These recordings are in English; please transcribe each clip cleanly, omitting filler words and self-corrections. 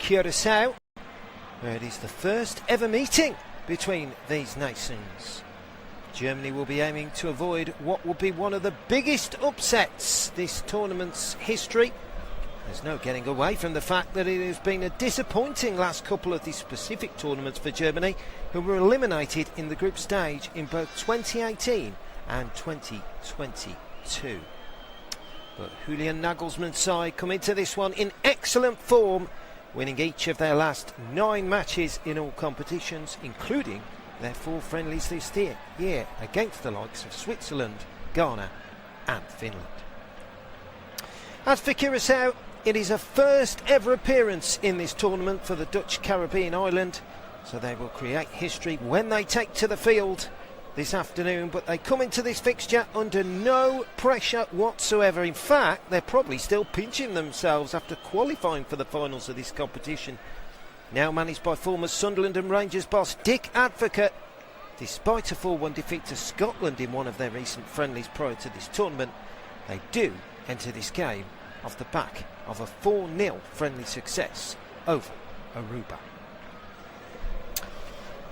Curaçao, where it is the first ever meeting between these nations. Germany will be aiming to avoid what will be one of the biggest upsets this tournament's history. There's no getting away from the fact that it has been a disappointing last couple of these specific tournaments for Germany, who were eliminated in the group stage in both 2018 and 2022. But Julian Nagelsmann's side come into this one in excellent form, winning each of their last 9 matches in all competitions, including their 4 friendlies this year against the likes of Switzerland, Ghana and Finland. As for Curaçao, it is a first ever appearance in this tournament for the Dutch Caribbean island, so they will create history when they take to the field this afternoon, but they come into this fixture under no pressure whatsoever. In fact, they're probably still pinching themselves after qualifying for the finals of this competition. Now managed by former Sunderland and Rangers boss Dick Advocaat, despite a 4-1 defeat to Scotland in one of their recent friendlies prior to this tournament, they do enter this game off the back of a 4-0 friendly success over Aruba.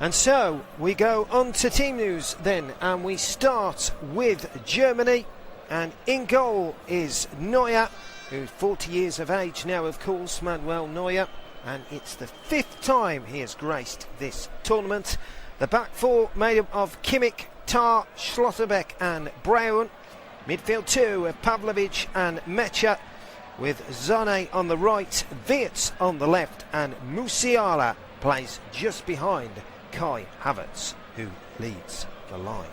And so we go on to team news then, and we start with Germany, and in goal is Neuer, who's 40 years of age now, of course, Manuel Neuer, and it's the 5th time he has graced this tournament. The back 4 made up of Kimmich, Tah, Schlotterbeck and Braun. Midfield 2 of Pavlovic and Mecha, with Zane on the right, Wirtz on the left, and Musiala plays just behind Kai Havertz, who leads the line.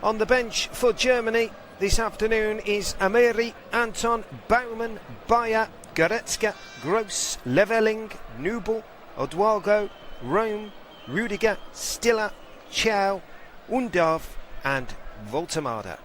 On the bench for Germany this afternoon is Amiri, Anton, Baumann, Bayer, Goretzka, Gross, Leveling, Nubel, Odwalgo, Rome, Rudiger, Stiller, Chow, Undav and Voltemada.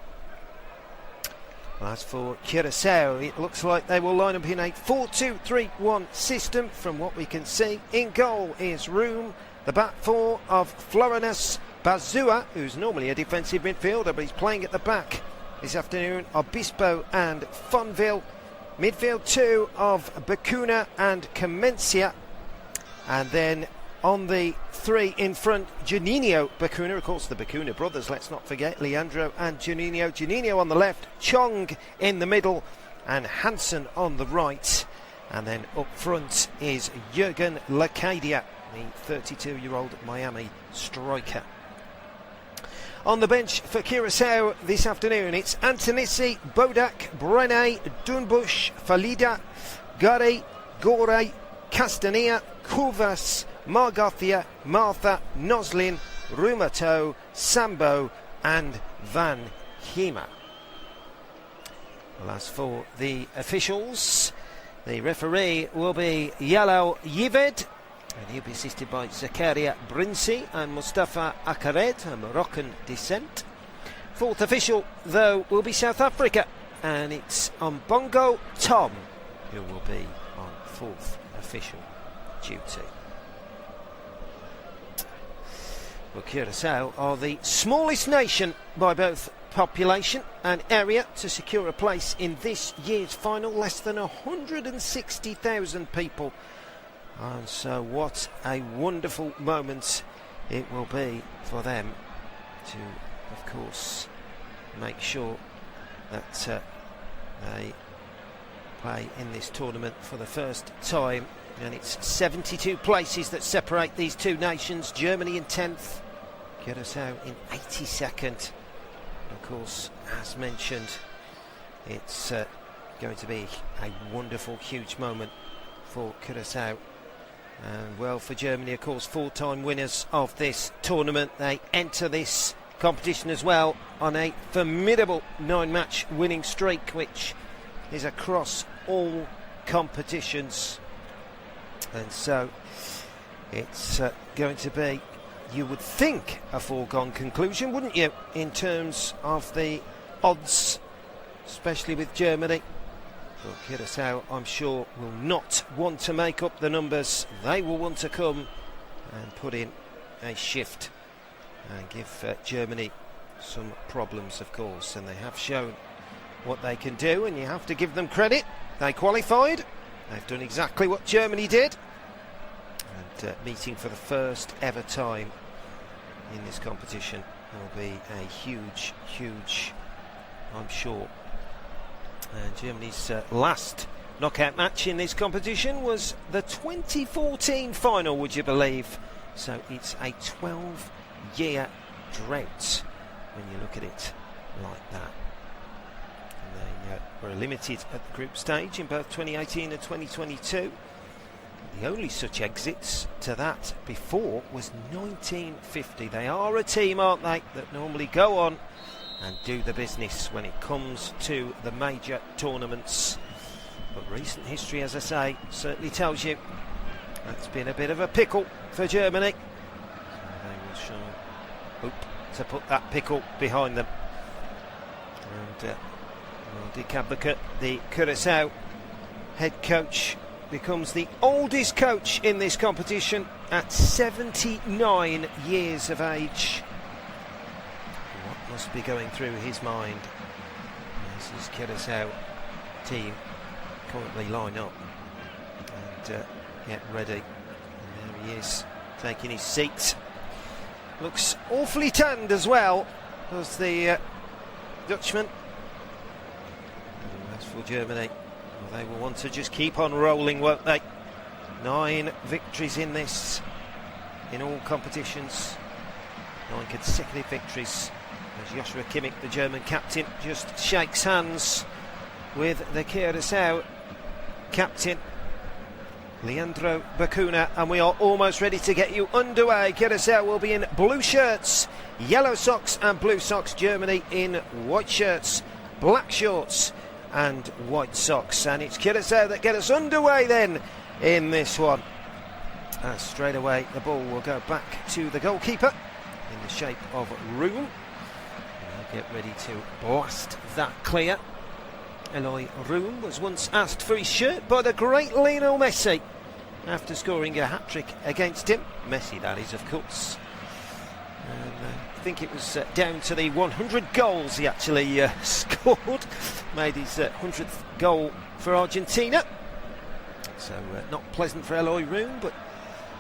As for Curaçao, it looks like they will line up in a 4-2-3-1 system from what we can see. In goal is Room, the back 4 of Florinus, Bazua, who's normally a defensive midfielder but he's playing at the back this afternoon, Obispo and Fonville. Midfield 2 of Bacuna and Comencia, and then on the 3 in front, Juninho, Bacuna, of course the Bacuna brothers, let's not forget, Leandro and Juninho. Juninho on the left, Chong in the middle and Hansen on the right, and then up front is Jurgen Lacadia, the 32-year-old Miami striker. On the bench for Curaçao this afternoon, it's Antonissi, Bodak, Brené, Dunbush, Falida, Gare, Gore, Castania, Kuvas, Margothia, Martha, Noslin, Rumato, Sambo and Van Hema. Well, as for the officials, the referee will be Yalo Yived, and he'll be assisted by Zakaria Brinsi and Mustafa Akared, a Moroccan descent. 4th official, though, will be South Africa, and it's Mbongo Tom who will be on 4th official duty. Well, Curaçao are the smallest nation by both population and area to secure a place in this year's final, less than 160,000 people. And so what a wonderful moment it will be for them to, of course, make sure that they play in this tournament for the first time. And it's 72 places that separate these two nations. Germany in 10th, Curaçao in 82nd. Of course, as mentioned, it's going to be a wonderful, huge moment for Curaçao. And well, for Germany, of course, 4-time winners of this tournament. They enter this competition as well on a formidable 9-match winning streak, which is across all competitions. And so it's going to be, you would think, a foregone conclusion, wouldn't you, in terms of the odds, especially with Germany. Well, Curaçao, I'm sure, will not want to make up the numbers. They will want to come and put in a shift and give Germany some problems, of course. And they have shown what they can do, and you have to give them credit. They qualified, They've done exactly what Germany did, and meeting for the first ever time in this competition will be a huge, I'm sure. And Germany's last knockout match in this competition was the 2014 final, would you believe? So it's a 12-year drought when you look at it like that. And they were limited at the group stage in both 2018 and 2022. The only such exits to that before was 1950. They are a team, aren't they, that normally go on and do the business when it comes to the major tournaments. But recent history, as I say, certainly tells you that's been a bit of a pickle for Germany. So they will hope to put that pickle behind them. And Dick Advocat, the Curaçao head coach, becomes the oldest coach in this competition at 79 years of age. What must be going through his mind as his Curaçao team currently line up and get ready? And there he is, taking his seat. Looks awfully tanned as well, does the Dutchman. And as for Germany, well, they will want to just keep on rolling, won't they? 9 victories in this, in all competitions. 9 consecutive victories. As Joshua Kimmich, the German captain, just shakes hands with the Curaçao captain, Leandro Bacuna, and we are almost ready to get you underway. Curaçao will be in blue shirts, yellow socks and blue socks. Germany in white shirts, black shorts and white socks. And it's Curaçao that get us underway then in this one. Straight away the ball will go back to the goalkeeper in the shape of Room. Get ready to blast that clear. Eloy Room was once asked for his shirt by the great Lionel Messi after scoring a hat-trick against him. Messi, that is, of course. And I think it was down to the 100 goals he actually scored. Made his 100th goal for Argentina. So not pleasant for Eloy Room, but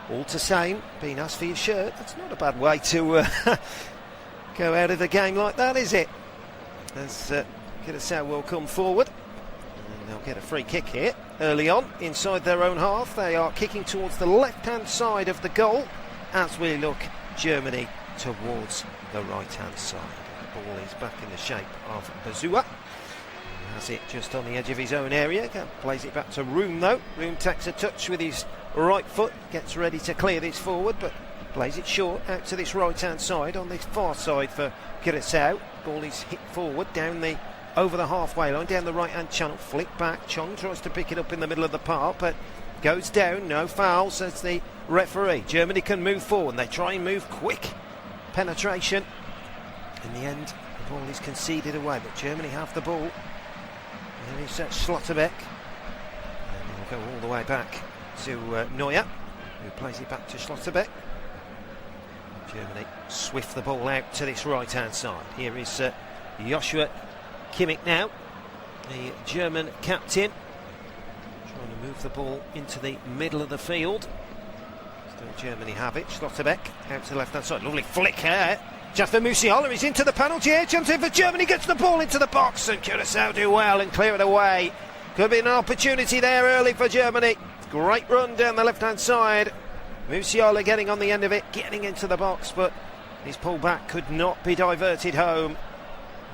all the same, being asked for your shirt, that's not a bad way to go out of the game like that, is it? As Curaçao will come forward, and they'll get a free kick here early on inside their own half. They are kicking towards the left-hand side of the goal as we look Germany towards the right-hand side. The ball is back in the shape of Bazua. Has it just on the edge of his own area. Plays it back to Room though. Room takes a touch with his right foot, gets ready to clear this forward, but plays it short out to this right-hand side on this far side for Curaçao. Ball is hit forward over the halfway line, down the right-hand channel, flick back. Chong tries to pick it up in the middle of the park, but goes down. No foul, says the referee. Germany can move forward. They try and move quick. Penetration. In the end, the ball is conceded away, but Germany have the ball. There is Schlotterbeck. And he'll go all the way back to Neuer, who plays it back to Schlotterbeck. Germany swift the ball out to this right-hand side. Here is Joshua Kimmich now, the German captain, trying to move the ball into the middle of the field. Still Germany have it. Schlotterbeck out to the left-hand side. Lovely flick here. Jasper Musiala is into the penalty area. Jumps in for Germany, gets the ball into the box, and Curaçao do well and clear it away. Could be an opportunity there early for Germany. Great run down the left-hand side. Musiala getting on the end of it, getting into the box, but his pullback could not be diverted home.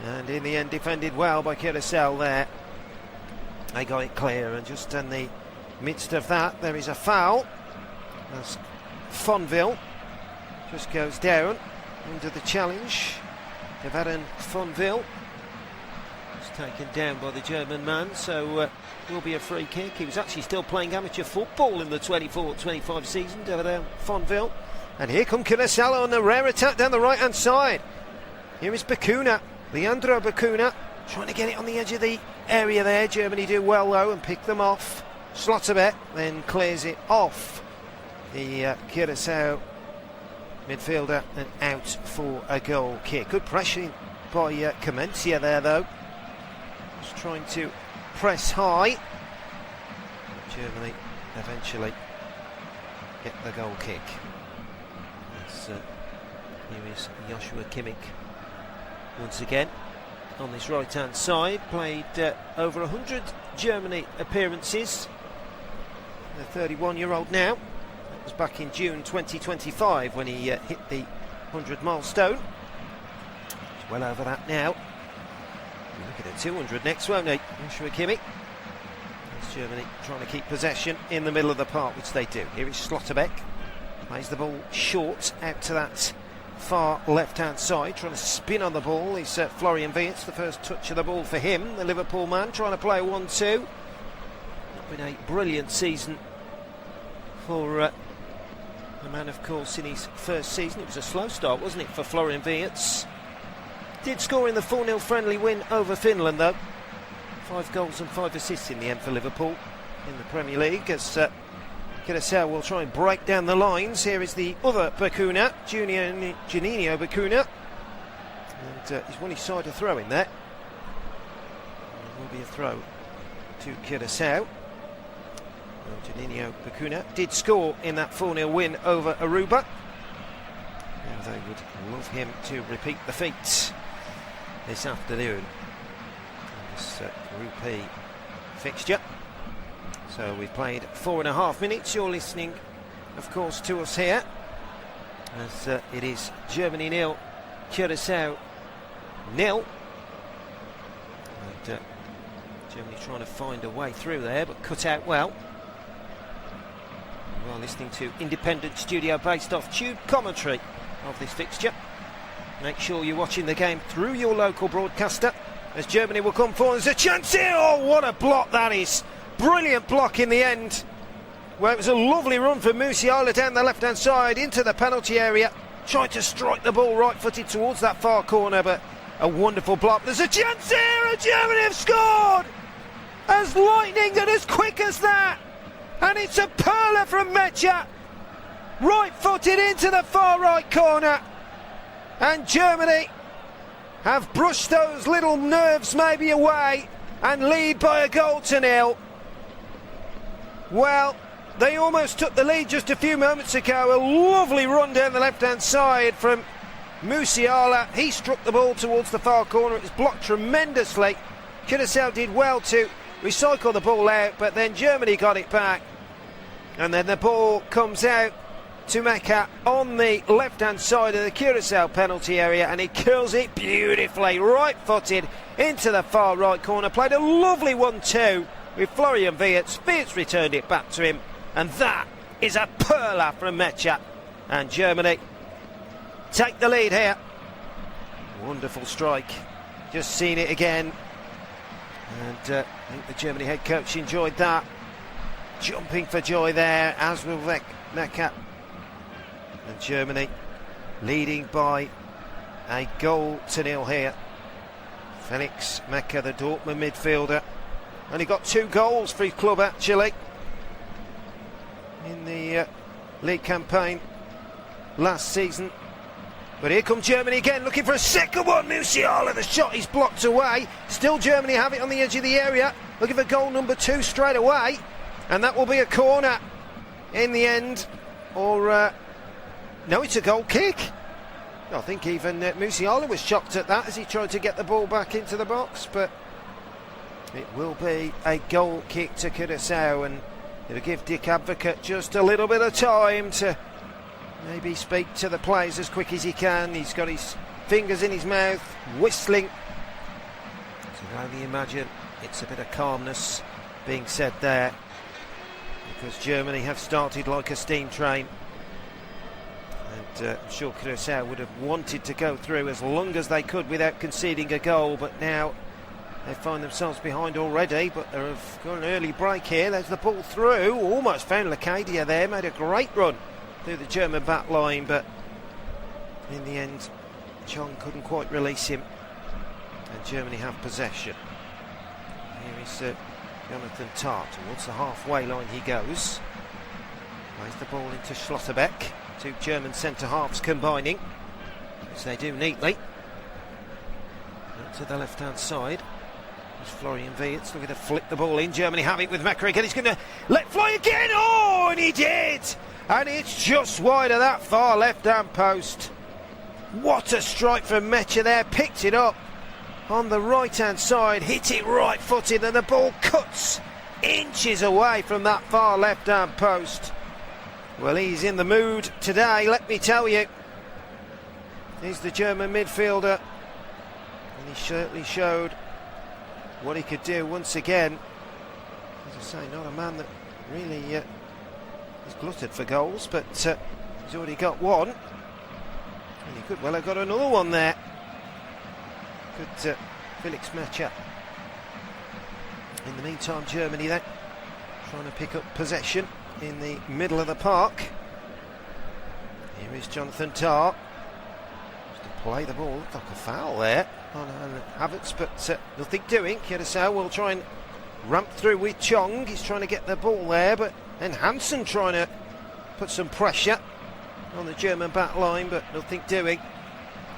And in the end, defended well by Curaçao there. They got it clear, and just in the midst of that, there is a foul. As Fonville just goes down under the challenge. Devarin Fonville is taken down by the German man, so will be a free kick. He was actually still playing amateur football in the 24-25 season, Devarin Fonville. And here come Curaçao on a rare attack down the right-hand side. Here is Bacuna. Leandro Bacuna trying to get it on the edge of the area there. Germany do well though and pick them off. Schlotterbeck then clears it off the Curaçao midfielder and out for a goal kick. Good pressure by Comencia there though. Just trying to press high. Germany eventually get the goal kick. Here is Joshua Kimmich once again on this right hand side. Played over 100 Germany appearances. The 31-year-old now. That was back in June 2025 when he hit the 100 milestone. He's well over that now. We'll look at the 200 next, won't he? Joshua Kimmich. There's Germany trying to keep possession in the middle of the park, which they do. Here is Schlotterbeck. Plays the ball short out to that far left-hand side, trying to spin on the ball is Florian Wirtz. The first touch of the ball for him, the Liverpool man, trying to play 1-2. Not been a brilliant season for the man, of course, in his first season. It was a slow start, wasn't it, for Florian Wirtz? Did score in the 4-0 friendly win over Finland, though. 5 goals and 5 assists in the end for Liverpool in the Premier League, as Curaçao will try and break down the lines. Here is the other Bacuna, Juninho Bacuna, and he's won his side a throw in there. It will be a throw to Curaçao. Well, Juninho Bacuna did score in that 4-0 win over Aruba. Now they would love him to repeat the feat this afternoon in this Group E fixture. So we've played 4.5 minutes. You're listening, of course, to us here, as it is Germany 0, Curaçao 0. And Germany trying to find a way through there, but cut out well. You are listening to independent studio based off Tube commentary of this fixture. Make sure you're watching the game through your local broadcaster, as Germany will come forward. There's a chance here. Oh, what a block that is! Brilliant block in the end, where it was a lovely run for Musiala down the left-hand side into the penalty area. Tried to strike the ball right-footed towards that far corner, but a wonderful block. There's a chance here, and Germany have scored! As lightning and as quick as that! And it's a perler from Mecha, right-footed into the far right corner. And Germany have brushed those little nerves maybe away and lead by 1-0. Well, they almost took the lead just a few moments ago. A lovely run down the left-hand side from Musiala. He struck the ball towards the far corner. It was blocked tremendously. Curaçao did well to recycle the ball out, but then Germany got it back. And then the ball comes out to Mecca on the left-hand side of the Curaçao penalty area, and he curls it beautifully, right-footed into the far right corner. Played a lovely 1-2 with Florian Wirtz. Wirtz returned it back to him, and that is a perler from Mecha. And Germany take the lead here. Wonderful strike. Just seen it again. And I think the Germany head coach enjoyed that. Jumping for joy there, as will Mecha. And Germany leading by 1-0 here. Felix Mecha, the Dortmund midfielder, only got 2 goals for his club actually in the league campaign last season. But here comes Germany again, looking for a second one. Musiala, the shot is blocked away. Still Germany have it on the edge of the area, looking for goal number 2 straight away. And that will be a corner in the end. Or no, it's a goal kick. I think even Musiala was shocked at that as he tried to get the ball back into the box, but it will be a goal kick to Curaçao, and it'll give Dick Advocate just a little bit of time to maybe speak to the players as quick as he can. He's got his fingers in his mouth, whistling. So I can only imagine it's a bit of calmness being said there, because Germany have started like a steam train. I'm sure Curaçao would have wanted to go through as long as they could without conceding a goal, but now they find themselves behind already. But they've got an early break here. There's the ball through, almost found Lacadia there, made a great run through the German back line, but in the end Chong couldn't quite release him, and Germany have possession. Here is Jonathan Tah. Towards the halfway line he goes, plays the ball into Schlotterbeck. 2 German centre-halves combining, as they do neatly. Out to the left-hand side. There's Florian Wirtz looking to flip the ball in. Germany have it with Mecha again. He's going to let fly again. Oh, and he did. And it's just wide of that far left-hand post. What a strike from Mecha there. Picked it up on the right-hand side, hit it right-footed, and the ball cuts inches away from that far left-hand post. Well, he's in the mood today, let me tell you. He's the German midfielder, and he certainly showed what he could do once again. As I say, not a man that really is glutted for goals, but he's already got one. And he could well have got another one there. Good Felix Mecha. In the meantime, Germany then trying to pick up possession in the middle of the park. Here is Jonathan Tah. Just to play the ball. Looked like a foul there on Havertz, but nothing doing. Curaçao will try and ramp through with Chong. He's trying to get the ball there, but then Hansen trying to put some pressure on the German back line, but nothing doing.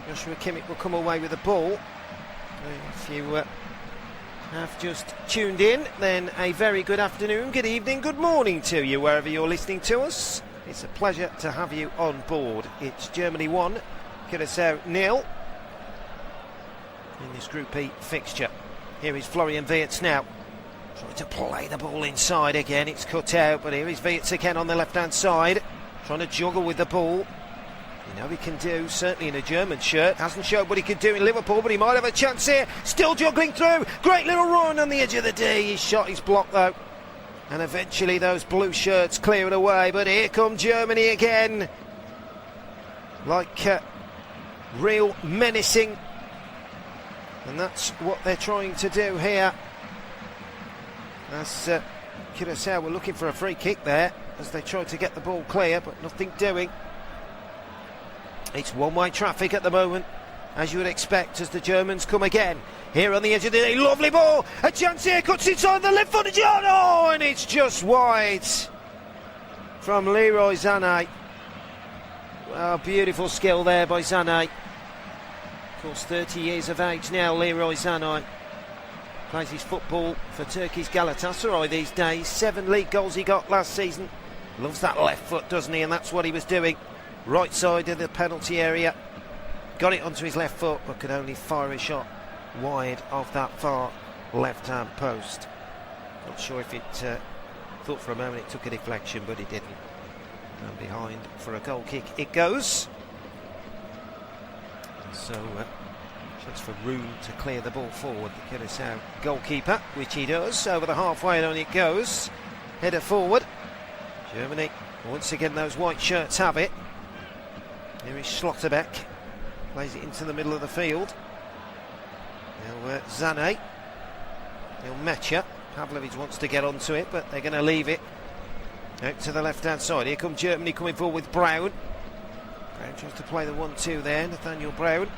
Joshua Kimmich will come away with the ball. If you have just tuned in, then a very good afternoon, good evening, good morning to you wherever you're listening to us. It's a pleasure to have you on board. It's Germany 1, Curaçao 0 in this Group E fixture. Here is Florian Wirtz now, trying to play the ball inside again. It's cut out, but here is Wirtz again on the left-hand side, trying to juggle with the ball. You know he can do, certainly in a German shirt. Hasn't showed what he could do in Liverpool, but he might have a chance here. Still juggling through. Great little run on the edge of the D. His shot is blocked though. And eventually those blue shirts clear it away. But here come Germany again. Like real menacing. And that's what they're trying to do here. As Curaçao were looking for a free kick there, as they tried to get the ball clear, but nothing doing. It's one-way traffic at the moment, as you would expect, as the Germans come again. Here on the edge of the lovely ball, a chance here, cuts inside the left footed shot, oh, and it's just wide from Leroy Sané. Well, beautiful skill there by Sané. Of course, 30 years of age now, Leroy Sané. Plays his football for Turkey's Galatasaray these days. 7 league goals he got last season. Loves that left foot, doesn't he? And that's what he was doing. Right side of the penalty area, got it onto his left foot, but could only fire a shot wide of that far left-hand post. Not sure if it thought for a moment it took a deflection, but it didn't. And behind for a goal kick it goes. And so chance for room to clear the ball forward. The Curaçao goalkeeper, which he does, over the halfway line it goes. Header forward. Germany, once again those white shirts have it. Here is Schlotterbeck, plays it into the middle of the field. Now Sané, now Mecha. Pavlovic wants to get onto it, but they're going to leave it out to the left-hand side. Here comes Germany coming forward with Brown. Brown tries to play the 1-2 there, Nathaniel Brown.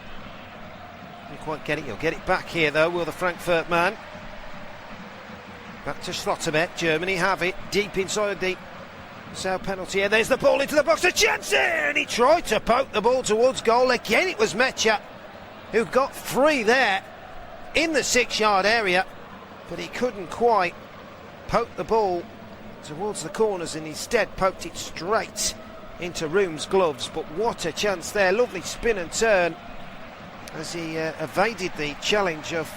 Didn't quite get it, he'll get it back here though, will the Frankfurt man. Back to Schlotterbeck, Germany have it, deep inside the South penalty here. There's the ball into the box, a chance here, and he tried to poke the ball towards goal. Again it was Mecha who got free there in the 6-yard area, but he couldn't quite poke the ball towards the corners and instead poked it straight into Room's gloves. But what a chance there, lovely spin and turn as he evaded the challenge of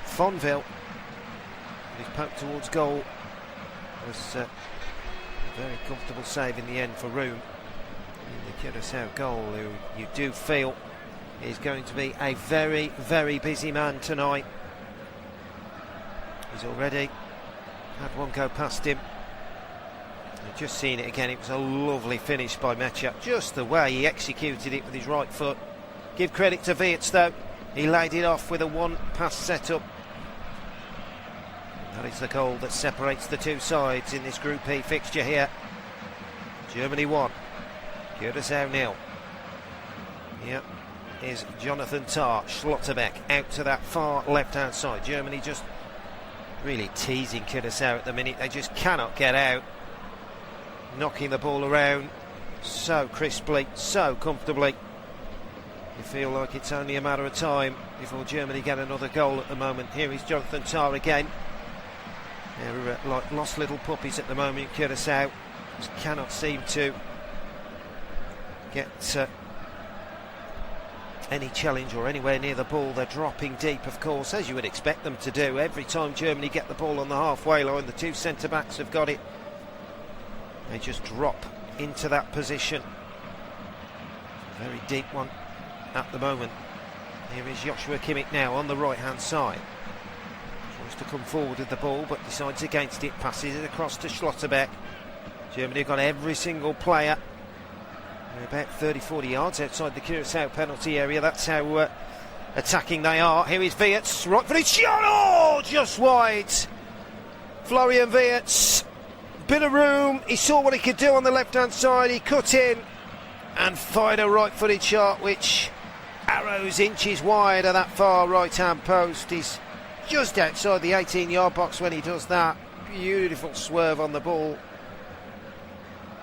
Fonville. His poke towards goal was a very comfortable save in the end for Room. In the Curaçao goal, who you do feel is going to be a very, very busy man tonight. He's already had one go past him. I've just seen it again, it was a lovely finish by Mecha. Just the way he executed it with his right foot. Give credit to Wirtz though, he laid it off with a one-pass setup. That is the goal that separates the two sides in this Group E fixture here. Germany 1, Curaçao 0. Here is Jonathan Tah. Schlotterbeck out to that far left-hand side. Germany just really teasing Curaçao at the minute. They just cannot get out. Knocking the ball around so crisply, so comfortably. You feel like it's only a matter of time before Germany get another goal at the moment. Here is Jonathan Tah again. They're like lost little puppies at the moment. Curaçao just cannot seem to get any challenge or anywhere near the ball. They're dropping deep, of course, as you would expect them to do. Every time Germany get the ball on the halfway line, the two centre-backs have got it. They just drop into that position. A very deep one at the moment. Here is Joshua Kimmich now on the right-hand side. Tries to come forward with the ball, but decides against it. Passes it across to Schlotterbeck. Germany have got every single player. They're about 30-40 yards outside the Curaçao penalty area. That's how attacking they are. Here is Wirtz, right for his shot. Oh, just wide. Florian Wirtz, bit of room. He saw what he could do on the left-hand side. He cut in and fired a right-footed shot, which arrows inches wide of that far right-hand post. He's just outside the 18-yard box when he does that. Beautiful swerve on the ball,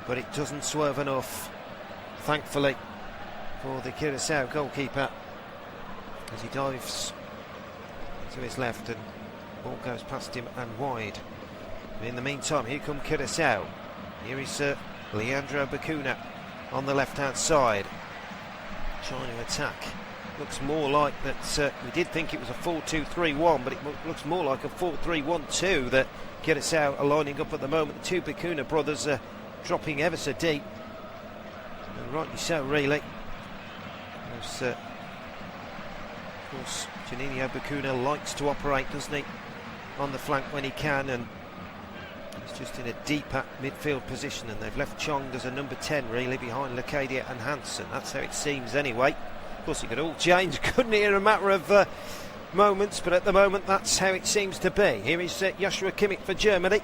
but it doesn't swerve enough, thankfully, for the Curaçao goalkeeper as he dives to his left and ball goes past him and wide. But in the meantime, here come Curaçao. Here is Leandro Bacuna on the left-hand side, trying to attack. Looks more like that. We did think it was a 4-2-3-1, but it looks more like a 4-3-1-2 that Curaçao are lining up at the moment. The two Bacuna brothers are dropping ever so deep, and rightly so, really. Because, of course, Juninho Bacuna likes to operate, doesn't he, on the flank when he can, and he's just in a deeper midfield position, and they've left Chong as a number 10, really, behind Lecadia and Hansen. That's how it seems anyway. Of course, it could all change, couldn't it, in a matter of moments, but at the moment that's how it seems to be. Here is Joshua Kimmich for Germany.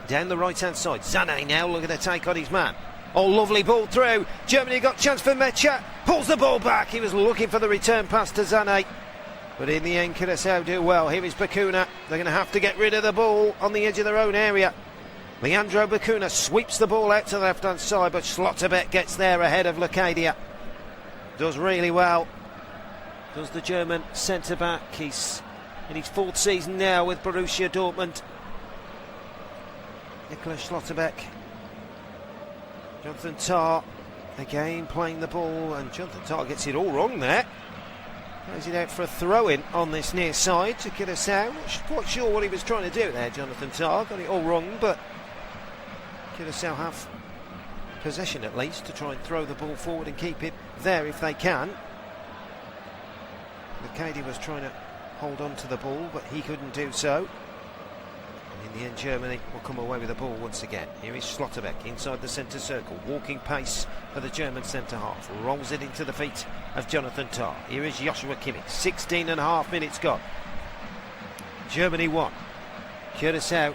Down the right-hand side, Sané now looking to take on his man. Oh, lovely ball through. Germany got chance for Mecha, pulls the ball back. He was looking for the return pass to Sané, but in the end Curaçao do well. Here is Bacuna. They're going to have to get rid of the ball on the edge of their own area. Leandro Bacuna sweeps the ball out to the left-hand side, but Schlotterbeck gets there ahead of Lecadia. Does really well, does the German centre-back. He's in his fourth season now with Borussia Dortmund. Nicolas Schlotterbeck. Jonathan Tah again playing the ball, and Jonathan Tah gets it all wrong there. Plays it out for a throw-in on this near side to Curaçao. Not quite sure what he was trying to do there, Jonathan Tah. Got it all wrong, but Curaçao have possession at least to try and throw the ball forward and keep it there if they can. Lecadia was trying to hold on to the ball, but he couldn't do so. And in the end, Germany will come away with the ball once again. Here is Schlotterbeck inside the centre circle, walking pace for the German centre half, rolls it into the feet of Jonathan Tah. Here is Joshua Kimmich, 16.5 minutes gone. Germany 1, Curaçao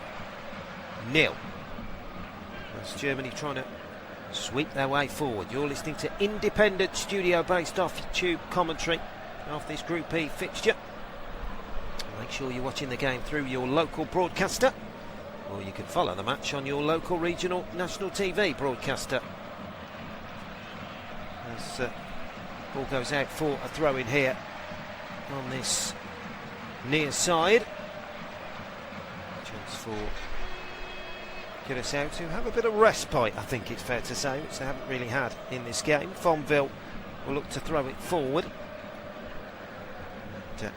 0. That's Germany trying to sweep their way forward. You're listening to independent studio-based off-tube commentary of this Group E fixture. Make sure you're watching the game through your local broadcaster, or you can follow the match on your local regional national TV broadcaster. As ball goes out for a throw-in here on this near side. Chance for Curaçao to have a bit of respite, I think it's fair to say, which they haven't really had in this game. Fonville will look to throw it forward. And,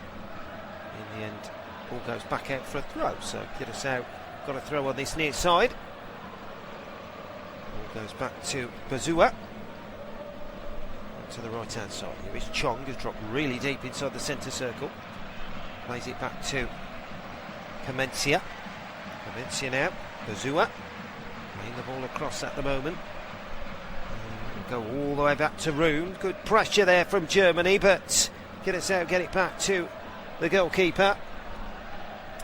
in the end, ball goes back out for a throw, so Curaçao got a throw on this near side. Ball goes back to Bazua. To the right-hand side. Here is Chong, who's dropped really deep inside the centre circle. Plays it back to Comencia. Comencia now. Bazua playing the ball across at the moment. Go all the way back to Room. Good pressure there from Germany, but Curaçao get it back to the goalkeeper.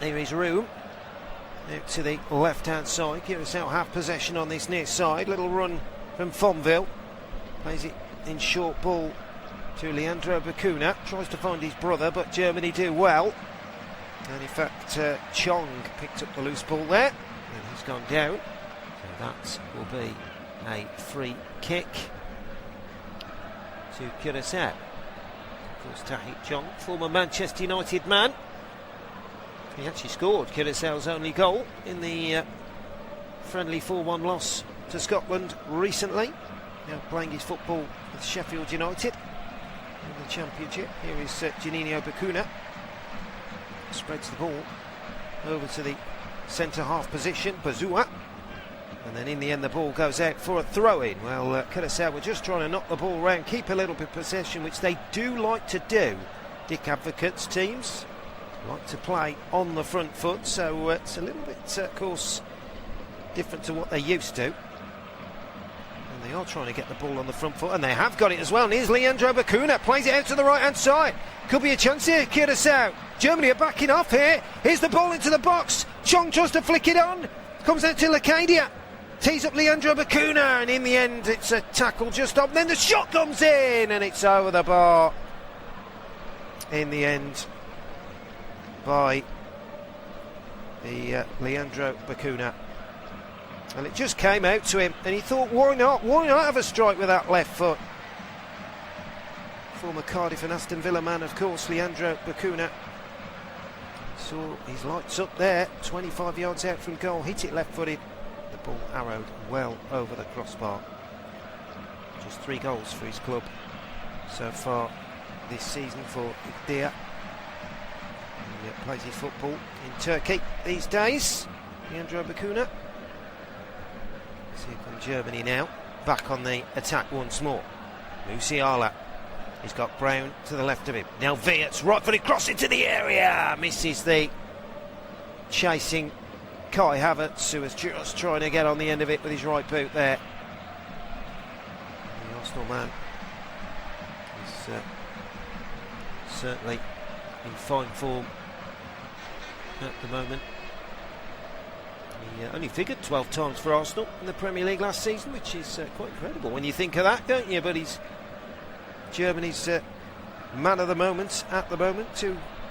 Here is Room. Out to the left-hand side. Curaçao have possession on this near side. Little run from Fonville. Plays it in short ball to Leandro Bacuna. Tries to find his brother, but Germany do well. And in fact, Chong picked up the loose ball there, and he's gone down. So that will be a free kick to Curaçao. Of course, Tahith Chong, former Manchester United man, He actually scored Curaçao's only goal in the friendly 4-1 loss to Scotland recently. Now playing his football with Sheffield United in the Championship. Here is Juninho Bacuna. Spreads the ball over to the centre-half position, Bazua. And then in the end the ball goes out for a throw-in. Well, Curaçao were just trying to knock the ball around, keep a little bit of possession, which they do like to do. Dick Advocate's teams like to play on the front foot, so it's a little bit, of course, different to what they're used to. And they are trying to get the ball on the front foot, and they have got it as well. And here's Leandro Bacuna, plays it out to the right-hand side. Could be a chance here, Curaçao. Germany are backing off here. Here's the ball into the box. Chong tries to flick it on. Comes out to Lacadia. Tees up Leandro Bacuna, and in the end it's a tackle just up. Then the shot comes in, and it's over the bar. In the end, by the Leandro Bacuna. And it just came out to him, and he thought, why not have a strike with that left foot? Former Cardiff and Aston Villa man, of course, Leandro Bacuna. Saw his lights up there, 25 yards out from goal, hit it left-footed. The ball arrowed well over the crossbar. Just 3 goals for his club so far this season for Ikdia. He plays his football in Turkey these days. Leandro Bacuna. Here comes Germany now, back on the attack once more. Musiala. He's got Brown to the left of him. Now Wirtz, right-footed cross into the area. Misses the chasing Kai Havertz, who was just trying to get on the end of it with his right boot there. The Arsenal man is certainly in fine form at the moment. He only figured 12 times for Arsenal in the Premier League last season, which is quite incredible when you think of that, don't you? But he's Germany's man of the moment at the moment.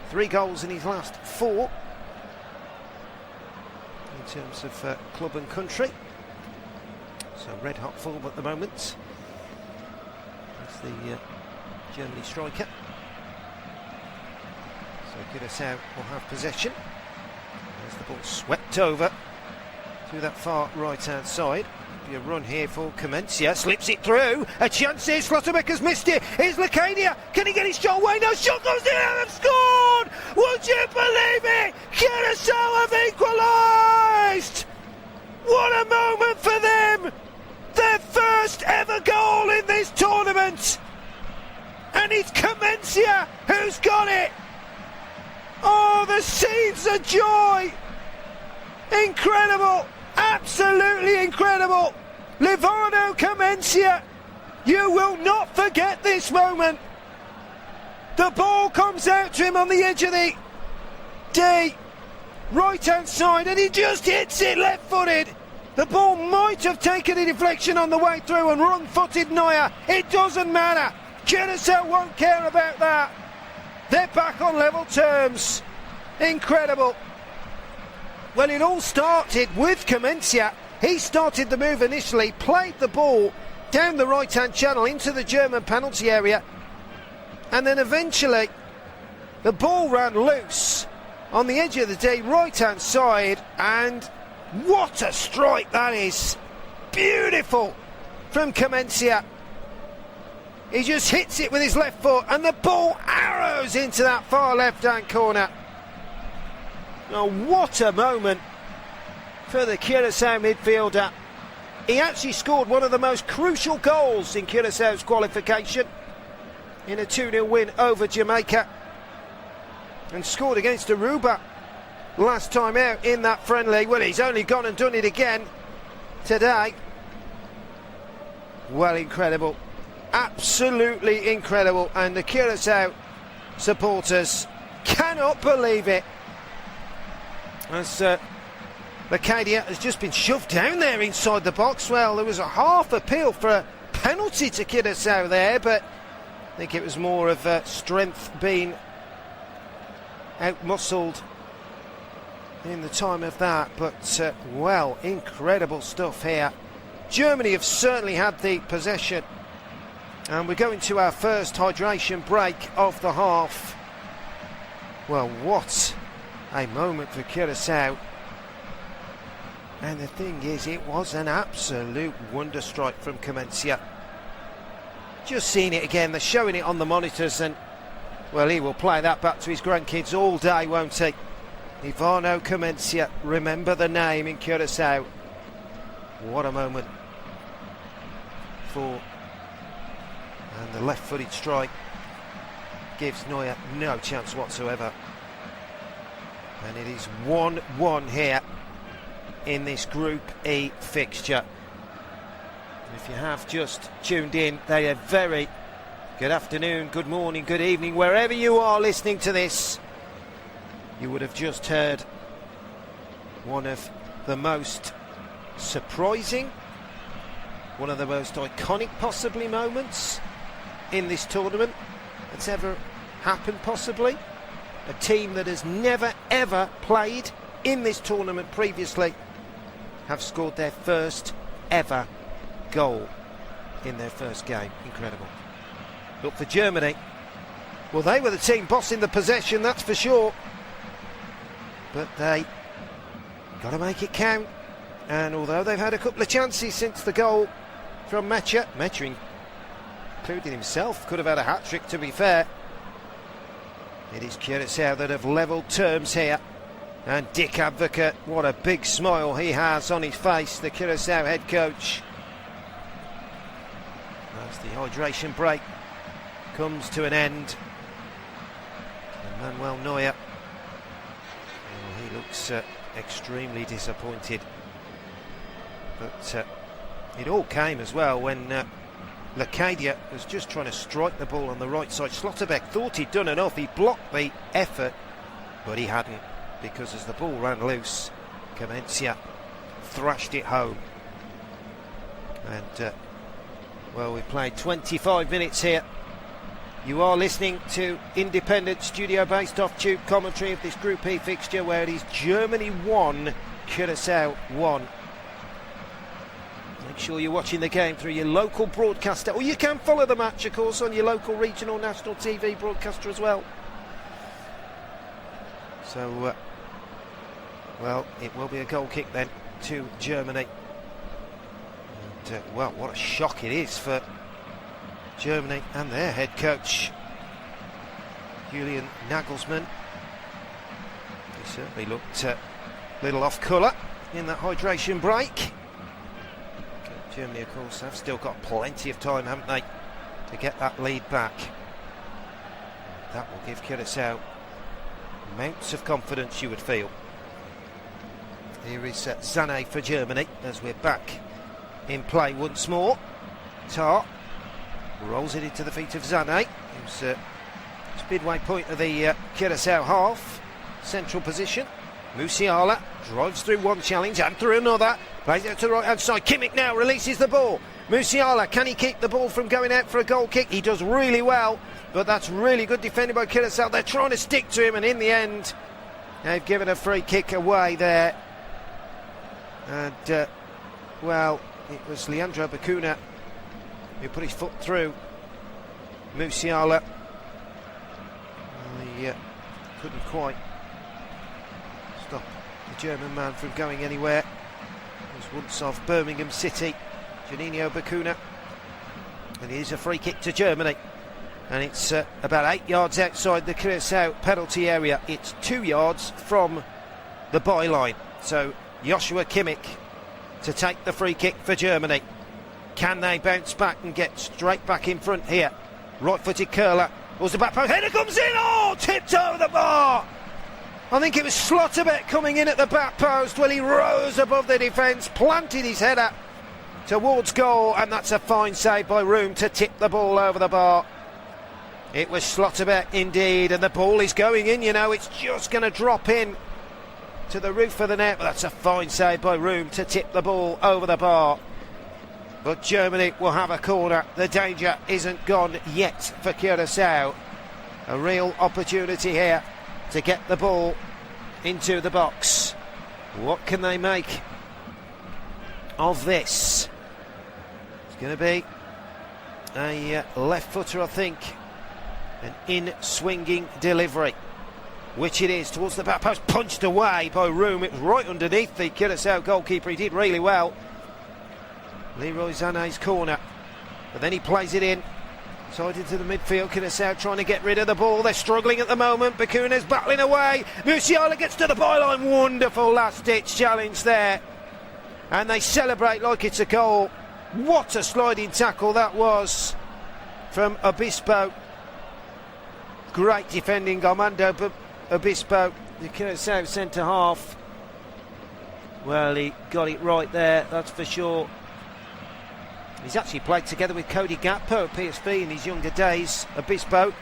3 goals in his last 4 in terms of club and country. So red hot form at the moment. That's the Germany striker. So Curaçao will have possession. There's the ball swept over to that far right-hand side. Be a run here for Comencia, slips it through. A chance here, Slotterbeck has missed it. Here's Lacadia. Can he get his shot away? No, shot goes in and they've scored! Would you believe it? Curaçao have equalised! What a moment for them! Their first ever goal in this tournament! And it's Comencia who's got it! Oh, the scenes of joy! Incredible! Absolutely incredible! Livorno Comencia, you will not forget this moment. The ball comes out to him on the edge of the D, right-hand side, and he just hits it left-footed. The ball might have taken a deflection on the way through and wrong-footed Neuer. It doesn't matter. Curaçao won't care about that. They're back on level terms. Incredible. Well, it all started with Comencia. He started the move initially, played the ball down the right-hand channel into the German penalty area, and then eventually the ball ran loose on the edge of the D, right-hand side, and what a strike that is. Beautiful from Comencia. He just hits it with his left foot, and the ball arrows into that far left-hand corner. Oh, what a moment for the Curaçao midfielder. He actually scored one of the most crucial goals in Curaçao's qualification in a 2-0 win over Jamaica, and scored against Aruba last time out in that friendly. Well, he's only gone and done it again today. Well, incredible. Absolutely incredible. And the Curaçao supporters cannot believe it. As Lacadia has just been shoved down there inside the box. Well, there was a half appeal for a penalty to Curaçao there, but I think it was more of strength being out-muscled in the time of that. But, well, incredible stuff here. Germany have certainly had the possession. And we're going to our first hydration break of the half. Well, what a moment for Curaçao. And the thing is, it was an absolute wonder strike from Comencia. Just seeing it again, they're showing it on the monitors, and well, he will play that back to his grandkids all day, won't he? Ivano Comencia, remember the name in Curaçao. What a moment for, and the left-footed strike gives Neuer no chance whatsoever. And it is 1-1 here in this Group E fixture. If you have just tuned in, they are very good afternoon, good morning, good evening, wherever you are listening to this. You would have just heard one of the most surprising, one of the most iconic possibly moments in this tournament that's ever happened possibly. A team that has never ever played in this tournament previously have scored their first ever goal in their first game. Incredible. Look, for Germany, well, they were the team bossing the possession, that's for sure, but they got to make it count. And although they've had a couple of chances since the goal from Mecha including himself could have had a hat-trick, to be fair, it is Curaçao that have levelled terms here. And Dick Advocate, what a big smile he has on his face, the Curaçao head coach. As the hydration break comes to an end, and Manuel Neuer, he looks extremely disappointed. But it all came as well when Lecadia was just trying to strike the ball on the right side. Slotterbeck thought he'd done enough, he blocked the effort, but he hadn't, because as the ball ran loose, Comencia thrashed it home. And well, we've played 25 minutes here. You are listening to independent, studio-based off-tube commentary of this Group E fixture, where it is Germany 1, Curaçao 1. Make sure you're watching the game through your local broadcaster, or you can follow the match, of course, on your local, regional, national TV broadcaster as well. So, well, it will be a goal kick then to Germany. And, well, what a shock it is for Germany and their head coach, Julian Nagelsmann. He certainly looked a little off colour in that hydration break. Germany, of course, have still got plenty of time, haven't they, to get that lead back. That will give Curaçao amounts of confidence, you would feel. Here is Sané for Germany as we're back in play once more. Tar rolls it into the feet of Sané, who's midway point of the Curaçao half, central position. Musiala drives through one challenge and through another, plays it to the right hand side. Kimmich now releases the ball. Musiala, can he keep the ball from going out for a goal kick? He does really well, but that's really good defending by Curaçao. They're trying to stick to him, and in the end they've given a free kick away there. And well, it was Leandro Bacuna who put his foot through Musiala. He couldn't quite stop the German man from going anywhere. He was once of Birmingham City, Juninho Bacuna. And it is a free kick to Germany. And it's about 8 yards outside the Curaçao penalty area. It's 2 yards from the byline. So Joshua Kimmich to take the free kick for Germany. Can they bounce back and get straight back in front here? Right-footed curler. Was the back post. Header comes in. Oh, tipped over the bar. I think it was Slotterbeck coming in at the back post. Well, he rose above the defence, planted his header towards goal, and that's a fine save by Room to tip the ball over the bar. It was Slotterbeck indeed, and the ball is going in, you know, it's just going to drop in to the roof of the net, but that's a fine save by Room to tip the ball over the bar. But Germany will have a corner. The danger isn't gone yet for Curaçao. A real opportunity here to get the ball into the box. What can they make of this? It's going to be a left footer, I think. An in-swinging delivery. which it is, towards the back post, punched away by Room. It was right underneath the Curaçao goalkeeper. He did really well. Leroy Sané's corner, but then he plays it in. Side into the midfield, Curaçao trying to get rid of the ball. They're struggling at the moment. Bakuna's battling away. Musiala gets to the byline. Wonderful last-ditch challenge there. And they celebrate like it's a goal. What a sliding tackle that was from Obispo. Great defending, Armando Obispo, the Curaçao centre-half. Well, he got it right there, that's for sure. He's actually played together with Cody Gakpo at PSV in his younger days. Obispo.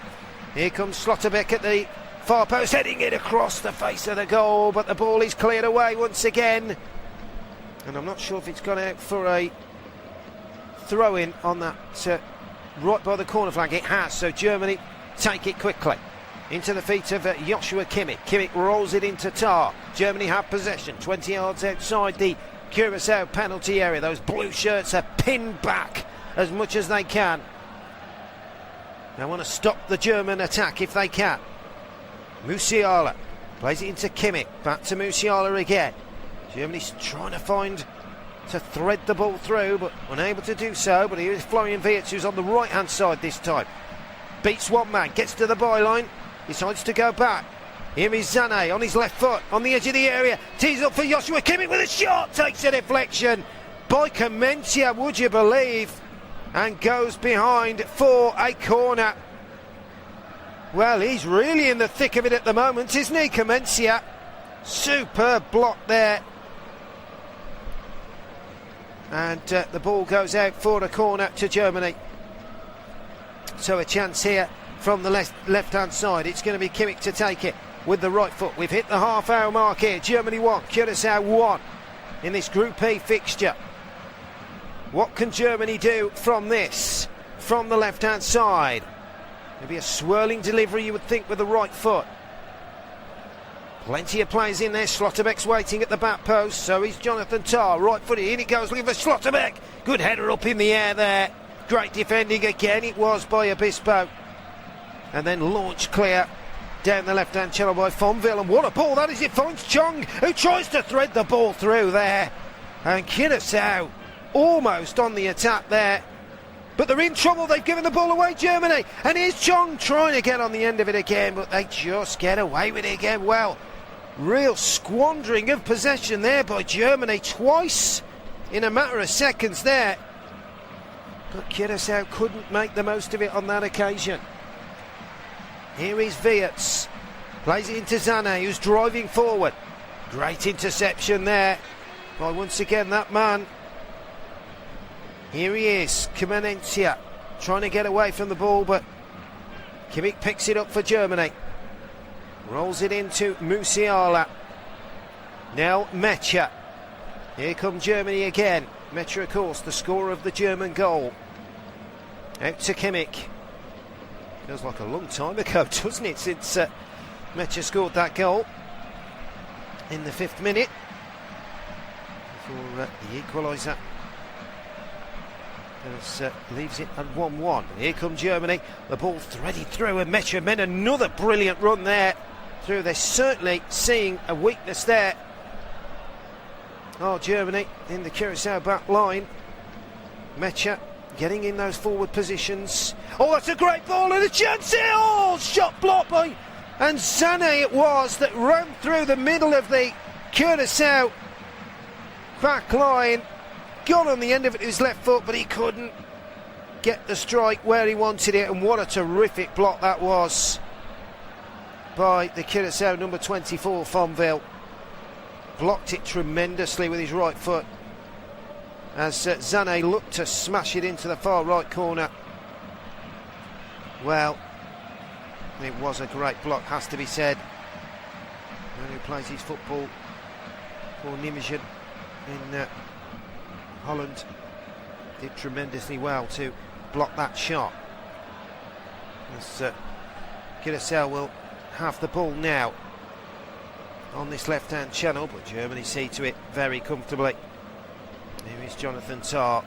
Here comes Slotterbeck at the far post, heading it across the face of the goal, but the ball is cleared away once again. And I'm not sure if it's gone out for a throw-in on that right by the corner flag. It has, so Germany take it quickly. Into the feet of Joshua Kimmich. Kimmich rolls it into Tar. Germany have possession, 20 yards outside the Curaçao penalty area. Those blue shirts are pinned back as much as they can. They want to stop the German attack if they can. Musiala plays it into Kimmich. Back to Musiala again. Germany's trying to thread the ball through, but unable to do so. But here is Florian Wirtz, who's on the right-hand side this time. Beats one man, gets to the byline, decides to go back. Here is Sané on his left foot, on the edge of the area. Tees up for Joshua Kimmich with a shot. Takes a deflection by Comencia, would you believe? And goes behind for a corner. Well, he's really in the thick of it at the moment, isn't he, Comencia? Superb block there. And the ball goes out for a corner to Germany. So a chance here from the left-hand side. It's going to be Kimmich to take it with the right foot. We've hit the half-hour mark here. Germany 1, Curaçao 1 in this Group E fixture. What can Germany do from this, from the left-hand side? Maybe a swirling delivery, you would think, with the right foot. Plenty of players in there. Slotterbeck's waiting at the back post. So is Jonathan Tah, right-footed. In it goes, looking for Slotterbeck. Good header up in the air there. Great defending again, it was by Obispo. And then launched clear down the left-hand channel by Fonville. And what a ball that is. It finds Chong, who tries to thread the ball through there. And Curaçao almost on the attack there. But they're in trouble. They've given the ball away, Germany. And here's Chong trying to get on the end of it again, but they just get away with it again. Well, real squandering of possession there by Germany. Twice in a matter of seconds there. But Curaçao couldn't make the most of it on that occasion. Here is Wirtz. Plays it into Sané, who's driving forward. Great interception there by, once again, that man. Here he is, Comencia, trying to get away from the ball, but Kimmich picks it up for Germany. Rolls it into Musiala. Now Mecha. Here come Germany again. Mecha, of course, the scorer of the German goal. Out to Kimmich. Feels like a long time ago, doesn't it, since Mecha scored that goal in the 5th minute before the equaliser. Leaves it at 1-1. Here come Germany. The ball threaded through, and Mecha made another brilliant run there through. They're certainly seeing a weakness there. Oh, Germany in the Curaçao back line. Mecha getting in those forward positions. Oh, that's a great ball and a chance here. Oh, shot blocked by, and Sané it was, that ran through the middle of the Curaçao back line. Got on the end of it with his left foot, but he couldn't get the strike where he wanted it. And what a terrific block that was by the Curaçao number 24, Fonville. Blocked it tremendously with his right foot as Sané looked to smash it into the far right corner. Well, it was a great block, has to be said. Man who plays his football for Nijmegen in Holland did tremendously well to block that shot. As Curaçao will have the ball now on this left-hand channel, but Germany see to it very comfortably. Here is Jonathan Tah.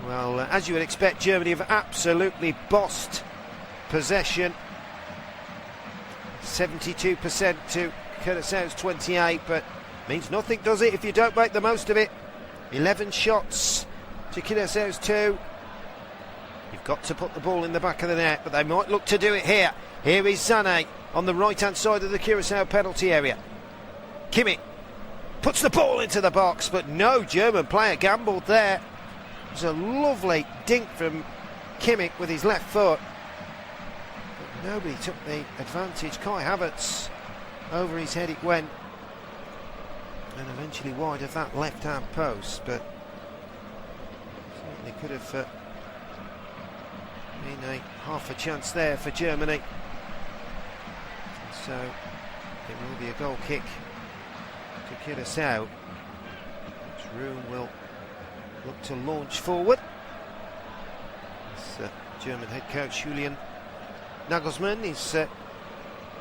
Well, as you would expect, Germany have absolutely bossed possession. 72% to Curaçao's 28, but means nothing, does it, if you don't make the most of it. 11 shots to Curaçao's 2. You've got to put the ball in the back of the net, but they might look to do it here. Here is Sané on the right-hand side of the Curaçao penalty area. Kimmich puts the ball into the box, but no German player gambled there. It was a lovely dink from Kimmich with his left foot, but nobody took the advantage. Kai Havertz, over his head it went, and eventually wide of that left-hand post, but certainly could have been a half a chance there for Germany. So it will be a goal kick to Curaçao, which Room will look to launch forward. This German head coach Julian Nagelsmann is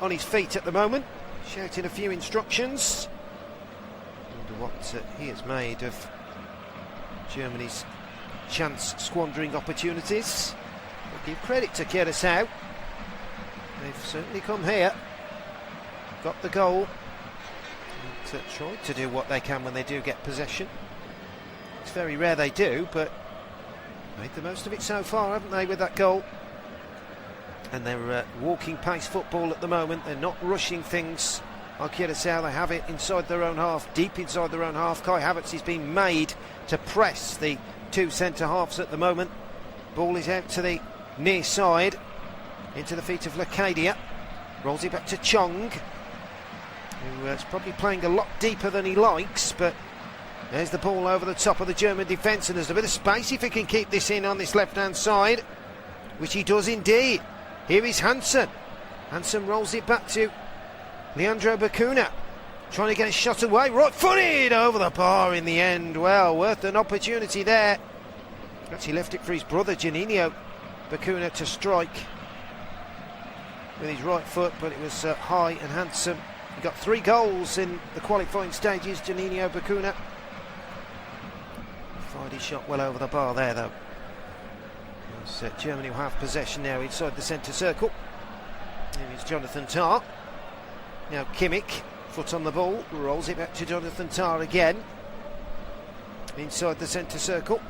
on his feet at the moment, shouting a few instructions. Wonder what he has made of Germany's chance squandering opportunities. But give credit to Curaçao, they've certainly come here, got the goal, and tried to do what they can when they do get possession. It's very rare they do, but made the most of it so far, haven't they, with that goal? And they're walking pace football at the moment. They're not rushing things like Curaçao. They have it inside their own half, deep inside their own half. Kai Havertz is being made to press the two centre-halves at the moment. Ball is out to the near side, into the feet of Lacadia. Rolls it back to Chong, who is probably playing a lot deeper than he likes, but there's the ball over the top of the German defence, and there's a bit of space if he can keep this in on this left-hand side, which he does indeed. Here is Hansen. Hansen rolls it back to Leandro Bacuna, trying to get a shot away, right-footed over the bar in the end. Well, worth an opportunity there. Actually left it for his brother Juninho Bacuna to strike with his right foot, but it was high and handsome. He got 3 goals in the qualifying stages, Juninho Bacuna. Fired his shot well over the bar there, though. Germany will have possession now inside the centre circle. Here is Jonathan Tah. Now Kimmich, foot on the ball, rolls it back to Jonathan Tah again. Inside the centre circle.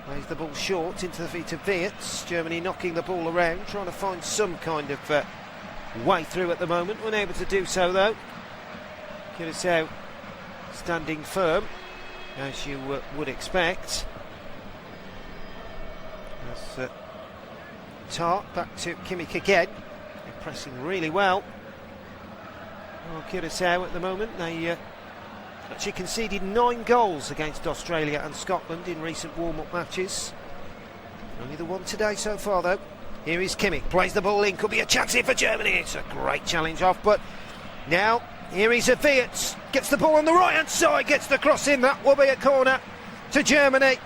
Plays the ball short into the feet of Wirtz. Germany knocking the ball around, trying to find some kind of way through at the moment. Unable to do so, though. Curaçao standing firm, as you would expect. As Tah back to Kimmich again. They're pressing really well. Well, Curaçao at the moment, they actually conceded 9 goals against Australia and Scotland in recent warm-up matches. Only the one today so far, though. Here is Kimmich, plays the ball in, could be a chance here for Germany. It's a great challenge off, but now here is Wirtz, gets the ball on the right-hand side, gets the cross in. That will be a corner to Germany.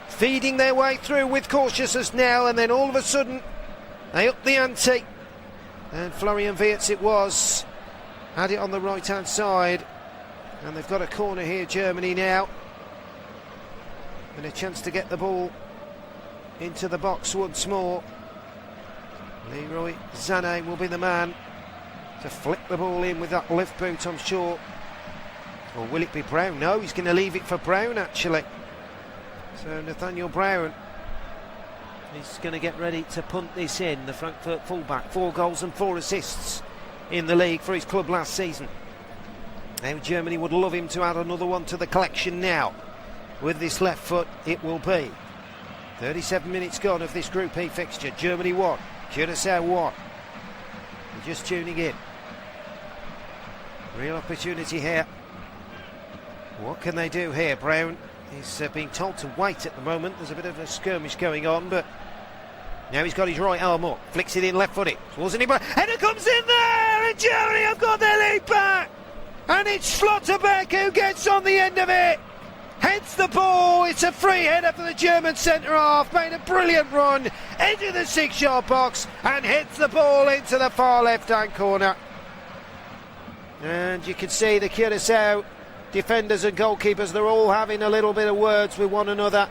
Feeding their way through with cautiousness now, and then all of a sudden they up the ante, and Florian Wirtz it was, had it on the right-hand side. And they've got a corner here, Germany now, and a chance to get the ball into the box once more. Leroy Sané will be the man to flick the ball in with that left boot, I'm sure. Or will it be Brown? No, he's going to leave it for Brown, actually. So Nathaniel Brown is going to get ready to punt this in, the Frankfurt fullback. 4 goals and 4 assists in the league for his club last season. Now Germany would love him to add another one to the collection now. With this left foot it will be. 37 minutes gone of this Group E fixture. Germany 1, Curaçao 1. You're just tuning in. Real opportunity here. What can they do here? Brown is being told to wait at the moment. There's a bit of a skirmish going on, but now he's got his right arm up. Flicks it in left-footed. Wasn't he? Header comes in there, and Germany have got their lead back. And it's Schlotterbeck who gets on the end of it. Heads the ball. It's a free header for the German centre-half. Made a brilliant run into the 6-yard box and hits the ball into the far left-hand corner. And you can see the Curaçao defenders and goalkeepers, they're all having a little bit of words with one another.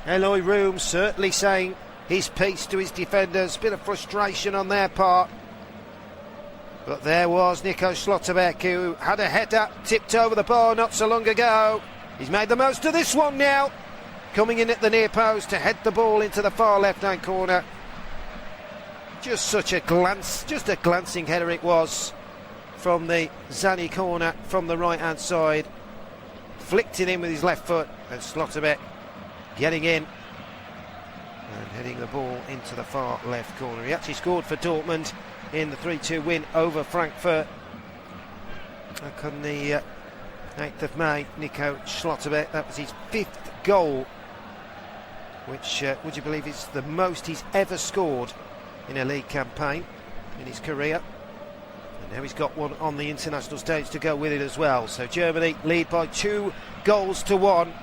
Eloy Room certainly saying his piece to his defenders. Bit of frustration on their part. But there was Nico Schlotterbeck, who had a header tipped over the bar not so long ago. He's made the most of this one now, coming in at the near post to head the ball into the far left-hand corner. Just such a glance, just a glancing header it was from the Zani corner from the right-hand side. Flicked it in with his left foot, and Schlotterbeck getting in and heading the ball into the far left corner. He actually scored for Dortmund in the 3-2 win over Frankfurt back on the 8th of May. Nico Schlotterbeck, that was his 5th goal, which would you believe is the most he's ever scored in a league campaign in his career. And now he's got one on the international stage to go with it as well. So Germany lead by 2-1, and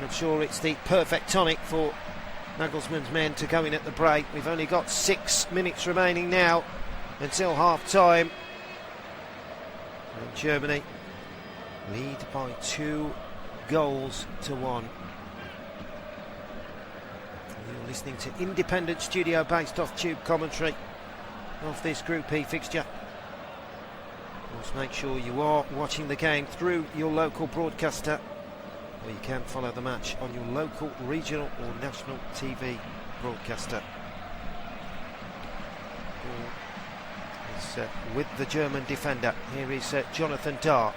I'm sure it's the perfect tonic for Nagelsmann's men to go in at the break. We've only got 6 minutes remaining now until half-time, and Germany lead by 2-1. You're listening to independent studio based off tube commentary of this Group E fixture. Of course, make sure you are watching the game through your local broadcaster, or you can follow the match on your local, regional or national TV broadcaster. With the German defender. Here is Jonathan Dahr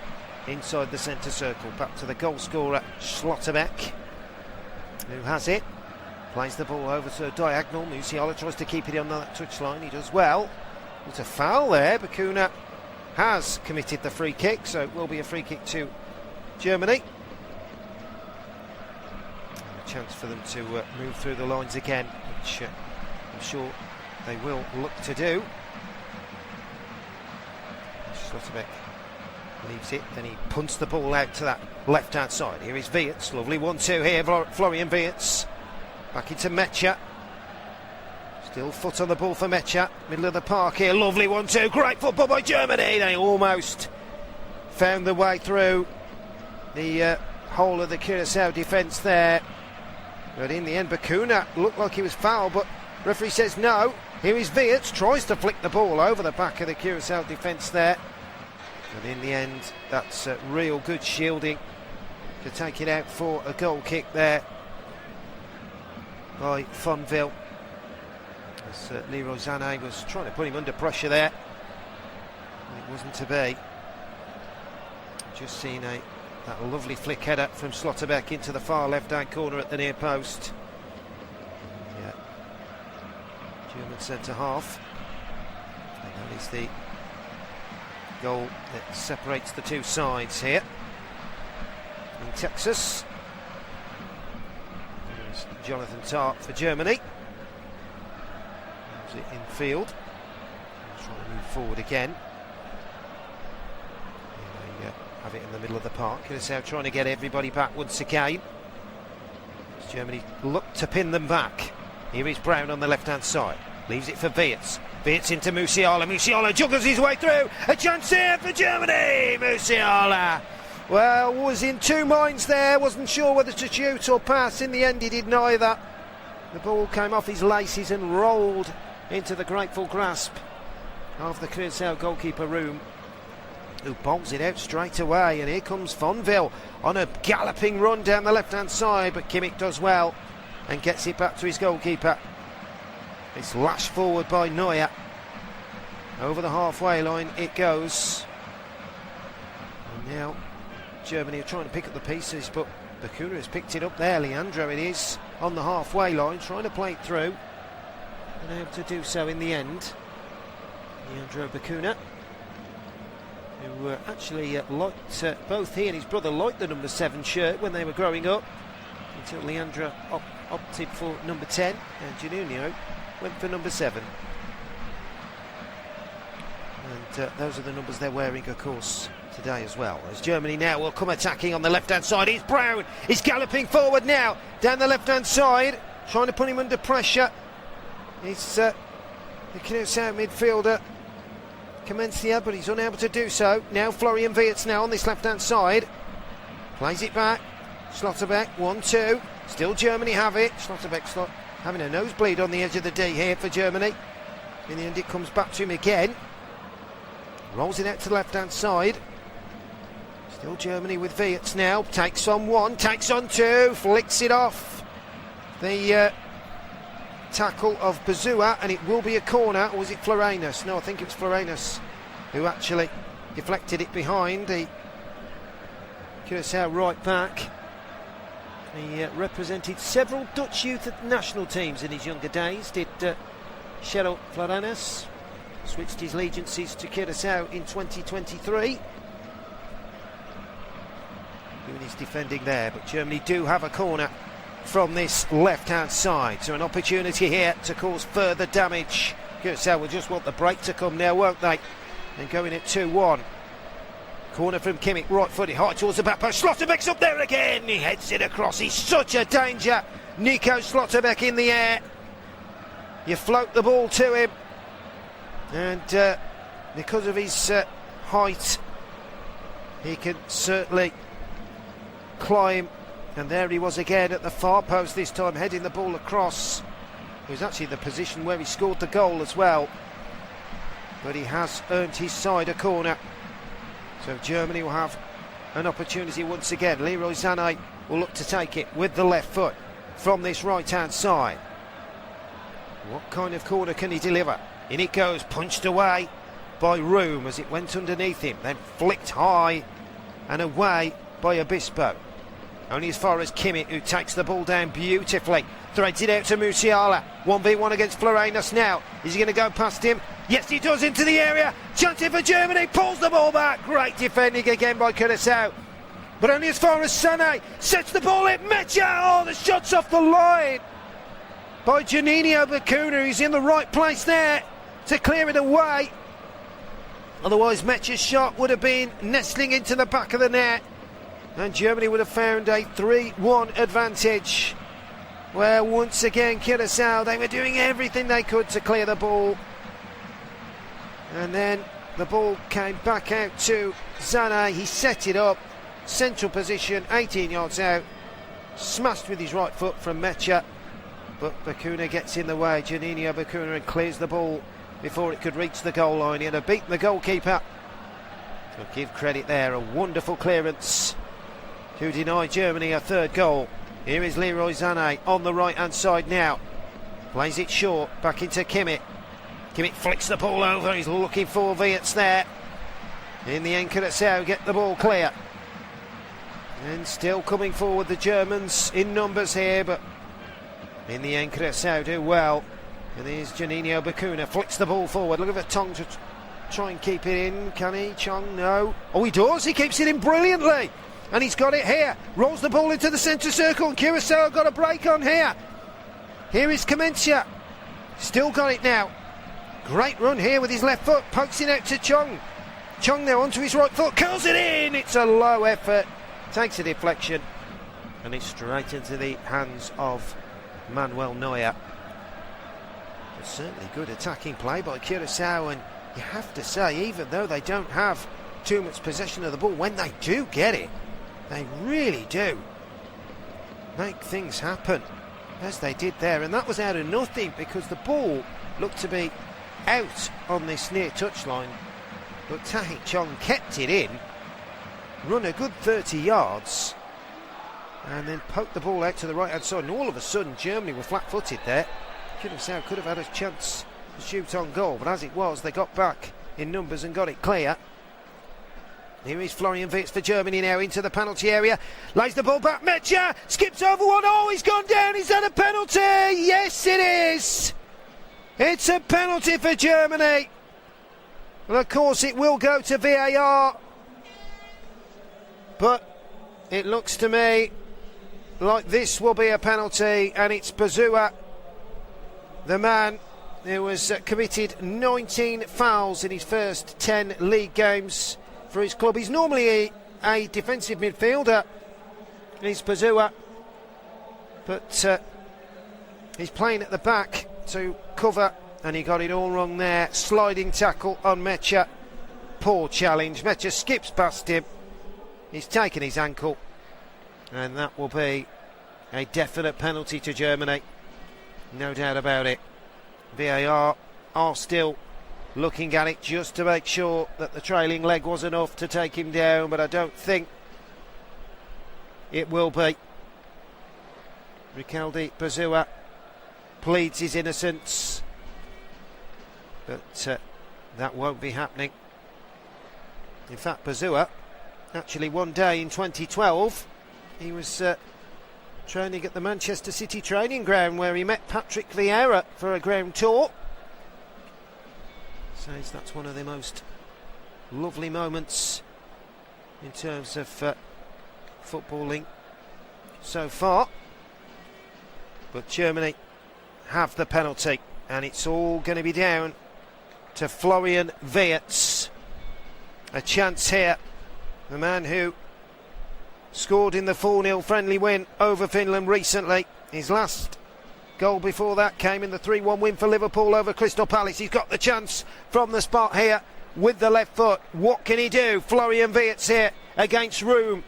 inside the centre circle. Back to the goal scorer Schlotterbeck, who has it. Plays the ball over to a diagonal. Musiala tries to keep it on that touchline. He does well. There's a foul there. Bakuna has committed the free kick, so it will be a free kick to Germany. A chance for them to move through the lines again, which I'm sure they will look to do. Schlotterbeck leaves it, then he punts the ball out to that left-hand side. Here is Wirtz, lovely 1-2 here, Florian Wirtz. Back into Mecha. Still foot on the ball for Mecha. Middle of the park here, lovely 1-2, great football by Germany. They almost found the way through the whole of the Curaçao defence there. But in the end, Bakuna looked like he was fouled, but referee says no. Here is Wirtz, tries to flick the ball over the back of the Curaçao defence there. But in the end, that's real good shielding to take it out for a goal kick there by Fonville. As Leroy Sané was trying to put him under pressure there. It wasn't to be. Just seen that lovely flick header from Schlotterbeck into the far left-hand corner at the near post. Yeah. German centre-half. And that is the goal that separates the two sides here in Texas. There's Jonathan Dahr for Germany. Moves it in field. Trying to move forward again. Here they have it in the middle of the park. Curaçao trying to get everybody back once again. As Germany look to pin them back. Here is Brown on the left-hand side. Leaves it for Wirtz. Wirtz into Musiala. Musiala juggles his way through. A chance here for Germany. Musiala, well, was in two minds there. Wasn't sure whether to shoot or pass. In the end, he did neither. The ball came off his laces and rolled into the grateful grasp of the Curaçao goalkeeper room, who bowls it out straight away. And here comes Fonville on a galloping run down the left-hand side, but Kimmich does well and gets it back to his goalkeeper. It's lashed forward by Neuer. Over the halfway line it goes. And now Germany are trying to pick up the pieces, but Bakuna has picked it up there. Leandro it is on the halfway line, trying to play it through, and able to do so in the end. Leandro Bakuna, who actually liked, both he and his brother liked the number 7 shirt when they were growing up, until Leandro opted for number 10 and Juninho went for number 7. And those are the numbers they're wearing, of course, today as well. As Germany now will come attacking on the left-hand side. It's Brown. He's galloping forward now down the left-hand side, trying to put him under pressure. It's the Curaçao midfielder, Comencia, but he's unable to do so. Now Florian Wirtz now on this left-hand side. Plays it back. Schlotterbeck, 1-2. Still Germany have it. Schlotterbeck's having a nosebleed on the edge of the D here for Germany. In the end, it comes back to him again. Rolls it out to the left-hand side. Still Germany with Wirtz now. Takes on one, takes on two, flicks it off the tackle of Bazua, and it will be a corner. Or was it Florenus? No, I think it was Florenus who actually deflected it behind the Curaçao right back. He represented several Dutch youth national teams in his younger days, did Cheryl Florenus. Switched his allegiances to Curaçao in 2023. Doing his defending there, but Germany do have a corner from this left-hand side. So an opportunity here to cause further damage. Curaçao will just want the break to come now, won't they? And going at 2-1. Corner from Kimmich, right-footed, high towards the back post. Slotterbeck's up there again. He heads it across. He's such a danger. Nico Slotterbeck in the air. You float the ball to him. And because of his height, he can certainly climb. And there he was again at the far post this time, heading the ball across. It was actually the position where he scored the goal as well. But he has earned his side a corner. So Germany will have an opportunity once again. Leroy Sané will look to take it with the left foot from this right-hand side. What kind of corner can he deliver? In it goes, punched away by Room as it went underneath him, then flicked high and away by Obispo. Only as far as Kimmich, who takes the ball down beautifully. Threads it out to Musiala. 1v1 against Florenus now. Is he going to go past him? Yes, he does, into the area. Chance for Germany, pulls the ball back. Great defending again by Curaçao. But only as far as Sané sets the ball in. Mecha, oh, the shot's off the line by Juninho Bacuna. He's in the right place there to clear it away. Otherwise, Mecha's shot would have been nestling into the back of the net. And Germany would have found a 3-1 advantage. Where once again, Curaçao, they were doing everything they could to clear the ball. And then the ball came back out to Sané. He set it up. Central position, 18 yards out. Smashed with his right foot from Mecha. But Bacuna gets in the way. Juninho Bacuna, and clears the ball before it could reach the goal line. He had to beat the goalkeeper. So give credit there. A wonderful clearance to deny Germany a third goal. Here is Leroy Sané on the right-hand side now. Plays it short, back into Kimmich. Kimmich flicks the ball over. He's looking for Wirtz there. In the end, Curaçao get the ball clear. And still coming forward the Germans in numbers here, but in the end, Curaçao do well. And there's Juninho Bacuna, flicks the ball forward. Look at the Tong to try and keep it in. Can he? Chong, no. Oh, he does. He keeps it in brilliantly. And he's got it here. Rolls the ball into the centre circle, and Curaçao got a break on here. Here is Kamencia. Still got it now. Great run here with his left foot. Pokes it out to Chong. Chong now onto his right foot. Curls it in. It's a low effort. Takes a deflection. And it's straight into the hands of Manuel Neuer. But certainly good attacking play by Curaçao. And you have to say, even though they don't have too much possession of the ball, when they do get it, they really do make things happen, as they did there. And that was out of nothing, because the ball looked to be out on this near touchline, but Tahith Chong kept it in, run a good 30 yards, and then poked the ball out to the right hand side. And all of a sudden Germany were flat-footed there. Curaçao could have had a chance to shoot on goal, but as it was, they got back in numbers and got it clear. Here is Florian Wirtz for Germany now into the penalty area. Lays the ball back. Mecha skips over one. Oh, he's gone down. Is that a penalty? Yes, it is. It's a penalty for Germany. Well, of course, it will go to VAR. But it looks to me like this will be a penalty, and it's Bazua, the man who has committed 19 fouls in his first 10 league games for his club. He's normally a defensive midfielder, he's Bazua, but he's playing at the back to cover, and he got it all wrong there. Sliding tackle on Mecha. Poor challenge. Mecha skips past him. He's taken his ankle, and that will be a definite penalty to Germany. No doubt about it. VAR are still looking at it just to make sure that the trailing leg was enough to take him down, but I don't think it will be. Ricaldi Bazua pleads his innocence, but that won't be happening. In fact, Bazua, actually one day in 2012, he was training at the Manchester City training ground where he met Patrick Vieira for a ground tour. Says that's one of the most lovely moments in terms of footballing so far. But Germany have the penalty, and it's all going to be down to Florian Wirtz. A chance here, the man who scored in the 4-0 friendly win over Finland recently. His last goal before that came in the 3-1 win for Liverpool over Crystal Palace. He's got the chance from the spot here with the left foot. What can he do? Florian Wirtz here against Room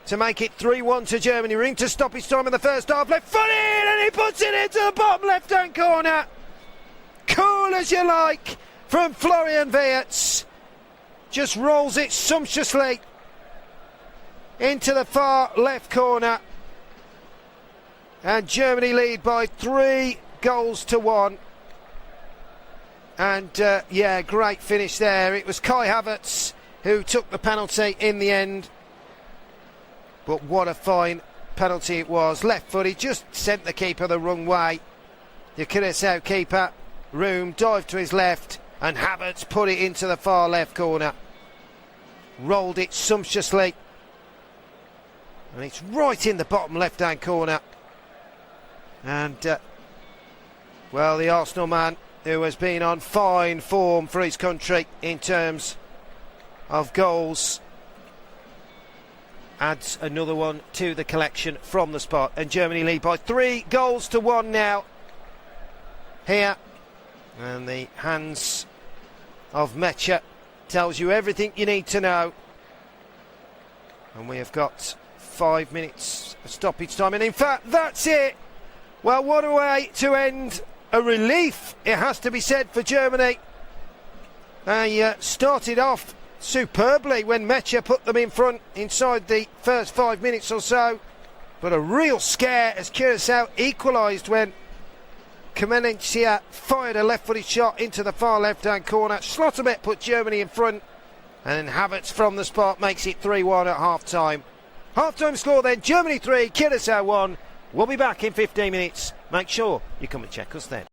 to make it 3-1 to Germany. Ring to stop his time in the first half. Left foot in, and he puts it into the bottom left-hand corner. Cool as you like from Florian Wirtz. Just rolls it sumptuously into the far left corner. And Germany lead by 3-1. And yeah, great finish there. It was Kai Havertz who took the penalty in the end. But what a fine penalty it was. Left foot, he just sent the keeper the wrong way. The Curaçao keeper, Room, dived to his left, and Havertz put it into the far left corner. Rolled it sumptuously. And it's right in the bottom left-hand corner. And, well, the Arsenal man, who has been on fine form for his country in terms of goals, adds another one to the collection from the spot. And Germany lead by 3-1 now. Here. And the hands of Mecha tells you everything you need to know. And we have got 5 minutes of stoppage time. And in fact, that's it. Well, what a way to end a relief, it has to be said, for Germany. They started off superbly when Mecha put them in front inside the first 5 minutes or so. But a real scare as Curaçao equalised when Kamenencia fired a left-footed shot into the far left-hand corner. Schlotterbeck put Germany in front, and then Havertz from the spot makes it 3-1 at half-time. Half-time score then, Germany 3, Curaçao 1. We'll be back in 15 minutes. Make sure you come and check us then.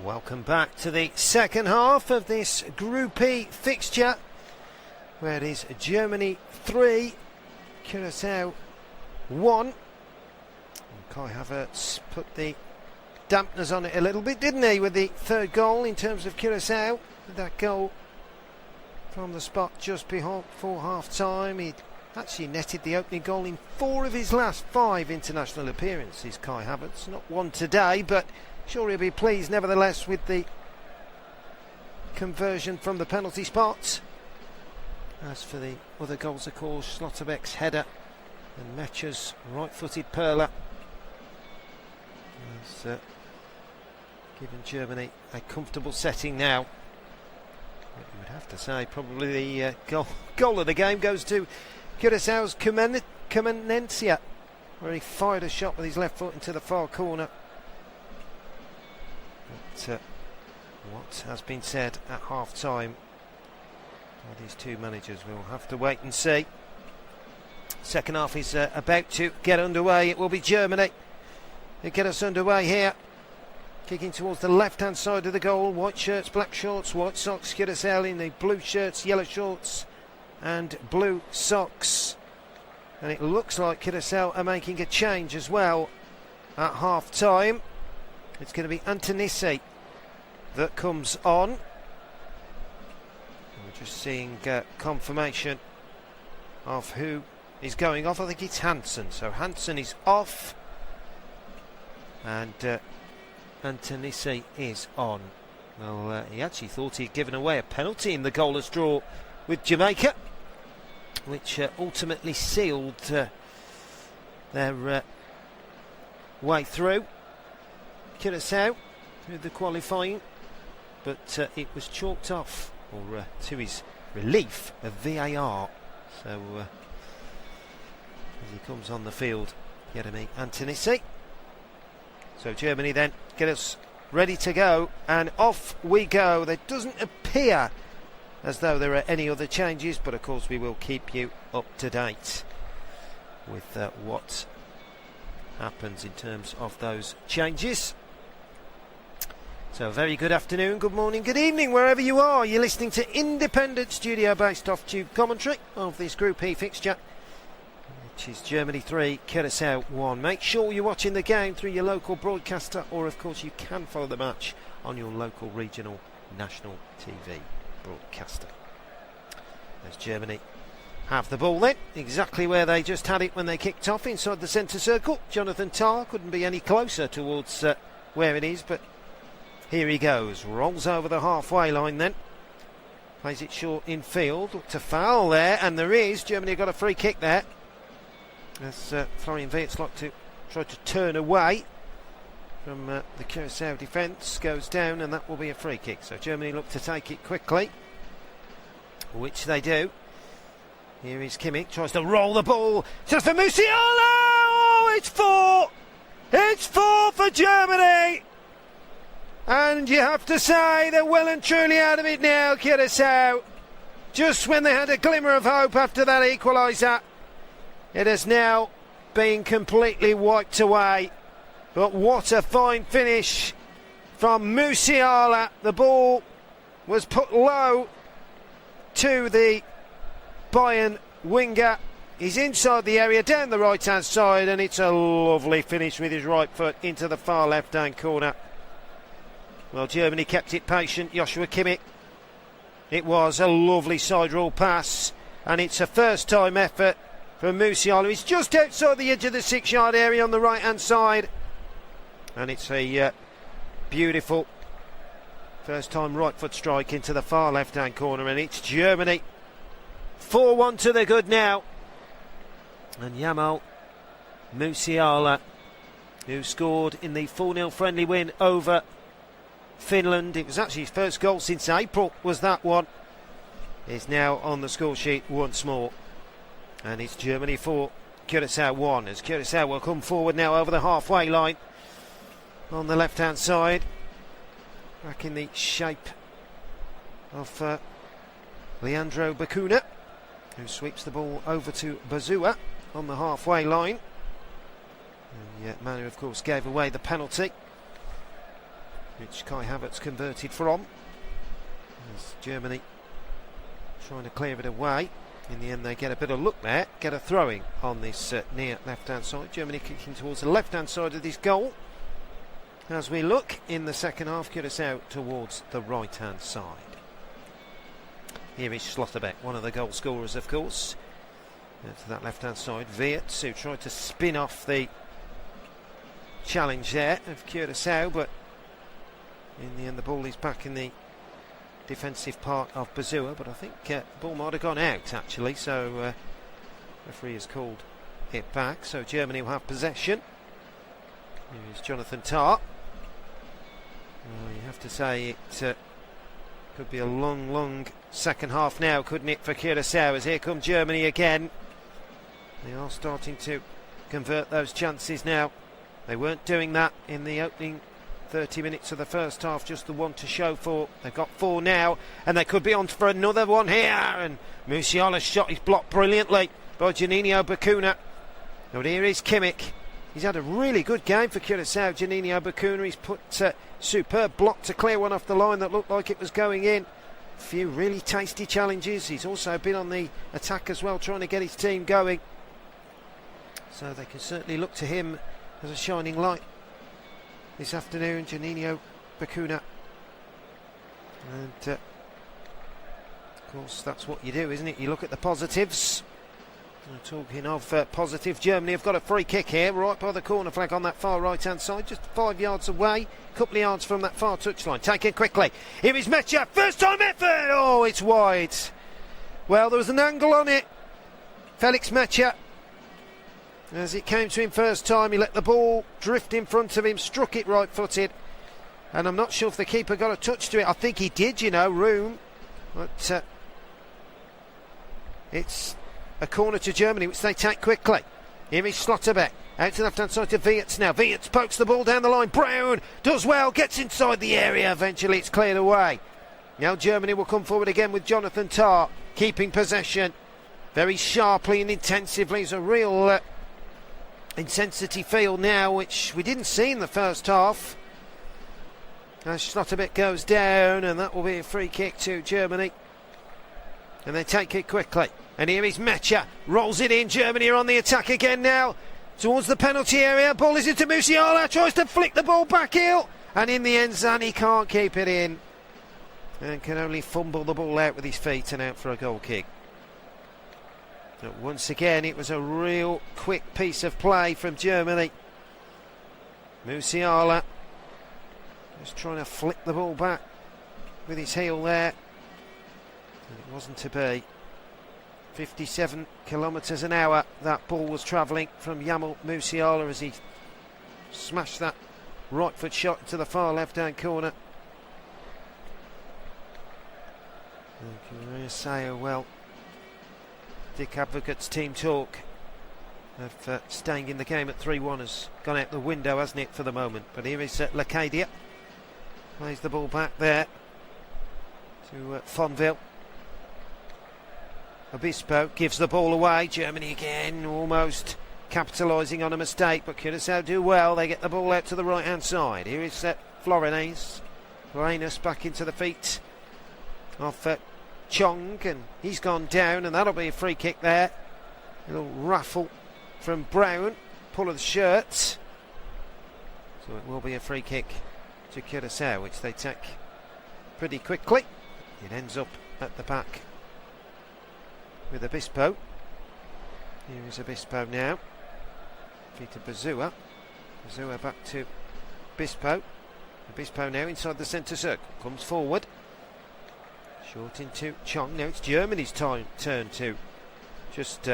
Welcome back to the second half of this Group E fixture, where it is Germany 3, Curaçao 1. And Kai Havertz put the dampeners on it a little bit, didn't he, with the third goal in terms of Curaçao. With that goal from the spot just before half-time. He'd actually netted the opening goal in 4 of his last 5 international appearances, Kai Havertz. Not one today, but sure he'll be pleased nevertheless with the conversion from the penalty spot. As for the other goals, of course, Schlotterbeck's header and Mecher's right-footed perler has given Germany a comfortable setting now. But you would have to say probably the goal of the game goes to Curaçao's Comenencia, where he fired a shot with his left foot into the far corner. But what has been said at half-time by these two managers, we'll have to wait and see. Second half is about to get underway. It will be Germany who get us underway here. Kicking towards the left-hand side of the goal. White shirts, black shorts, white socks. Curaçao in the blue shirts, yellow shorts and blue socks. And it looks like Curaçao are making a change as well at half-time. It's going to be Antonisi that comes on. We're just seeing confirmation of who is going off. I think it's Hansen. So Hansen is off and Antonisi is on. Well, he actually thought he'd given away a penalty in the goalless draw with Jamaica, which ultimately sealed their way through. Curaçao through the qualifying, but it was chalked off, or to his relief, of VAR. So as he comes on the field, Jeremy Antonisi. So Germany then get us ready to go, and off we go. There doesn't appear as though there are any other changes, but of course we will keep you up to date with what happens in terms of those changes. So very good afternoon, good morning, good evening, wherever you are. You're listening to independent studio-based off-tube commentary of this Group E fixture, which is Germany 3, Curaçao 1. Make sure you're watching the game through your local broadcaster, or of course you can follow the match on your local, regional, national TV broadcaster. As Germany have the ball then, exactly where they just had it when they kicked off, inside the centre circle. Jonathan Tah couldn't be any closer towards where it is, but here he goes, rolls over the halfway line then, plays it short in field. Looked to foul there, and there is. Germany got a free kick there as Florian Wirtz tried to turn away from the Curaçao defence. Goes down, and that will be a free kick. So Germany look to take it quickly, which they do. Here is Kimmich, tries to roll the ball just for Musiala. Oh, it's 4! It's 4 for Germany! And you have to say they're well and truly out of it now, Curaçao. Just when they had a glimmer of hope after that equaliser, it has now been completely wiped away. But what a fine finish from Musiala. The ball was put low to the Bayern winger. He's inside the area, down the right-hand side, and it's a lovely finish with his right foot into the far left-hand corner. Well, Germany kept it patient. Joshua Kimmich. It was a lovely side roll pass, and it's a first-time effort from Musiala. He's just outside the edge of the 6-yard area on the right-hand side, and it's a beautiful first-time right-foot strike into the far left-hand corner, and it's Germany 4-1 to the good now. And Jamal Musiala, who scored in the 4-0 friendly win over Finland, it was actually his first goal since April, was that one, is now on the score sheet once more. And it's Germany 4, Curaçao 1, as Curaçao will come forward now over the halfway line on the left hand side, back in the shape of Leandro Bacuna, who sweeps the ball over to Bazua on the halfway line. And Manu of course gave away the penalty. which Kai Havertz converted from. As Germany trying to clear it away. In the end they get a bit of luck there, get a throwing on this near left-hand side. Germany kicking towards the left-hand side of this goal. As we look in the second half, Curaçao towards the right-hand side. Here is Schlotterbeck, one of the goal scorers, of course. To that left-hand side, Weerts, who tried to spin off the challenge there of Curaçao, but in the end the ball is back in the defensive part of Bazua, but I think the ball might have gone out actually, so referee has called it back, so Germany will have possession. Here is Jonathan Tah. You have to say it could be a long second half now, couldn't it, for Curaçao, as here come Germany again. They are starting to convert those chances now. They weren't doing that in the opening 30 minutes of the first half, just the one to show for. They've got 4 now, and they could be on for another one here. And Musiala's shot is blocked brilliantly by Juninho Bacuna. But here is Kimmich. He's had a really good game for Curaçao, Juninho Bacuna. He's put a superb block to clear one off the line that looked like it was going in. A few really tasty challenges. He's also been on the attack as well, trying to get his team going. So they can certainly look to him as a shining light this afternoon, Juninho Bacuna. And of course that's what you do, isn't it? You look at the positives. Talking of positive, Germany have got a free kick here right by the corner flag on that far right hand side, just 5 yards away, a couple of yards from that far touchline. Taken quickly, here is Mecha, first time effort. Oh, it's wide. Well, there was an angle on it. Felix Mecha, as it came to him first time, he let the ball drift in front of him, struck it right footed, and I'm not sure if the keeper got a touch to it. I think he did, you know, Room, but it's a corner to Germany, which they take quickly. Here is Schlotterbeck, out to the left-hand side to Weerts now. Weerts pokes the ball down the line. Brown does well, gets inside the area. Eventually it's cleared away. Now Germany will come forward again with Jonathan Tah, keeping possession very sharply and intensively. It's a real intensity field now, which we didn't see in the first half. As Schlotterbeck goes down, and that will be a free kick to Germany. And they take it quickly. And here is Mecha, rolls it in. Germany are on the attack again now, towards the penalty area. Ball is into Musiala, tries to flick the ball back heel, and in the end Zani can't keep it in, and can only fumble the ball out with his feet and out for a goal kick. But once again it was a real quick piece of play from Germany. Musiala just trying to flick the ball back with his heel there, and it wasn't to be. 57 kilometres an hour that ball was travelling from Yamal Musiala as he smashed that right foot shot to the far left hand corner. Curaçao, well, Dick Advocate's team talk of staying in the game at 3-1 has gone out the window, hasn't it, for the moment. But here is Lacadia, plays the ball back there to Fonville. Obispo gives the ball away. Germany again almost capitalising on a mistake, but Curaçao do well. They get the ball out to the right hand side. Here is Florennes back into the feet of Chong, and he's gone down, and that'll be a free kick there. A little raffle from Brown, pull of the shirt, so it will be a free kick to Curaçao, which they take pretty quickly. It ends up at the back with Obispo. Here is Obispo now. Feet to Bazua. Bazua back to Obispo. Obispo now inside the centre circle. Comes forward. Short into Chong. Now it's Germany's turn to just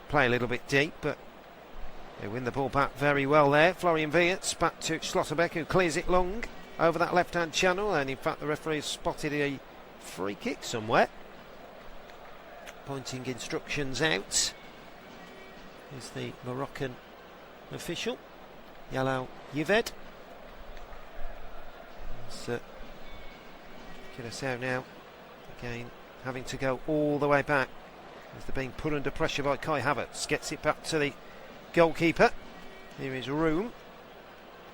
play a little bit deep, but they win the ball back very well there. Florian Weerts back to Schlotterbeck, who clears it long over that left-hand channel, and in fact the referee has spotted a free kick somewhere, pointing instructions out. Is the Moroccan official, Yalal Yved. Curaçao now again having to go all the way back as they're being put under pressure by Kai Havertz. Gets it back to the goalkeeper. Here is Room,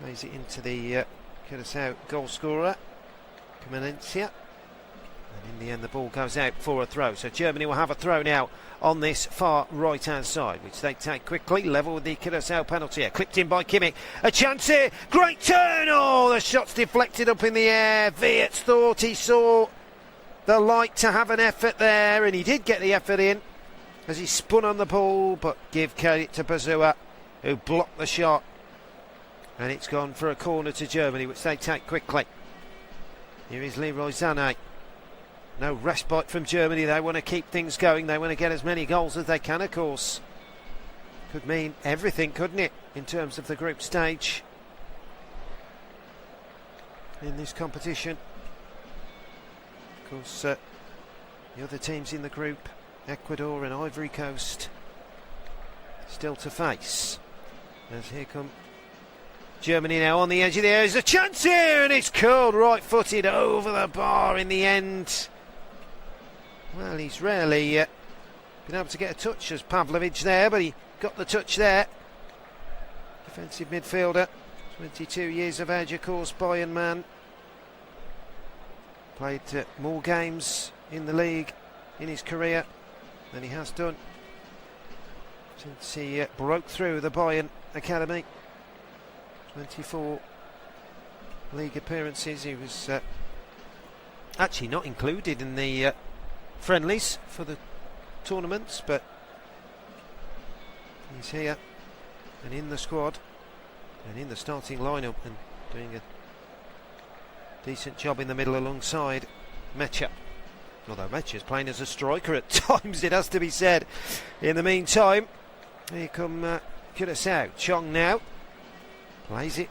plays it into the Curaçao goal scorer, Comenencia. And in the end the ball goes out for a throw. So Germany will have a throw now on this far right hand side, which they take quickly, level with the Curaçao penalty here. Clipped in by Kimmich. A chance here, great turn! Oh, the shot's deflected up in the air. Weerts thought he saw the light to have an effort there, and he did get the effort in as he spun on the ball, but give credit to Bazua, who blocked the shot. And it's gone for a corner to Germany, which they take quickly. Here is Leroy Sané. No respite from Germany. They want to keep things going. They want to get as many goals as they can, of course. Could mean everything, couldn't it, in terms of the group stage in this competition. Of course, the other teams in the group, Ecuador and Ivory Coast, still to face. As here come Germany now on the edge of the area. There's a chance here, and it's curled right-footed over the bar in the end. Well, he's rarely been able to get a touch as Pavlovic there, but he got the touch there. Defensive midfielder, 22 years of age, of course, Bayern man. Played more games in the league in his career than he has done since he broke through the Bayern Academy. 24 league appearances. He was actually not included in the friendlies for the tournaments, but he's here and in the squad and in the starting lineup and doing a decent job in the middle alongside Mecha. Although Mecha's playing as a striker at times, it has to be said. In the meantime, here come Curaçao. Chong now plays it,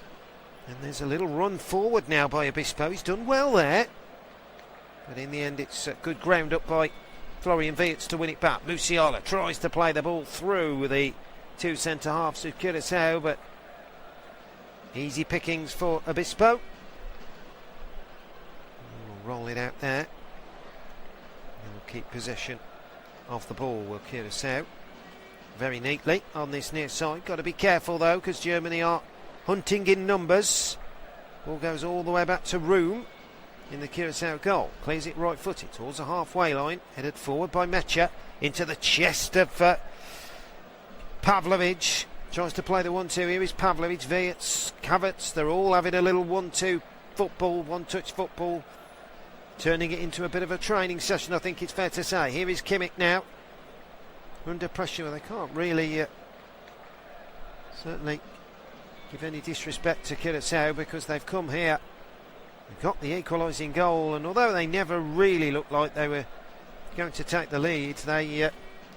and there's a little run forward now by Obispo. He's done well there, but in the end it's good ground up by Florian Weerts to win it back. Musiala tries to play the ball through the two centre halves of Curaçao, but easy pickings for Obispo. We'll roll it out there, and we'll keep possession of the ball, will Curaçao, very neatly on this near side. Got to be careful though, because Germany are hunting in numbers. Ball goes all the way back to Room in the Curaçao goal. Clears it right footed towards the halfway line. Headed forward by Mecha into the chest of Pavlovic. Tries to play the 1-2. Here is Pavlovic, Weerts, Havertz. They're all having a little 1-2 football, one-touch football. Turning it into a bit of a training session, I think it's fair to say. Here is Kimmich now. Under pressure. They can't really certainly give any disrespect to Curaçao, because they've come here and got the equalising goal, and although they never really looked like they were going to take the lead, they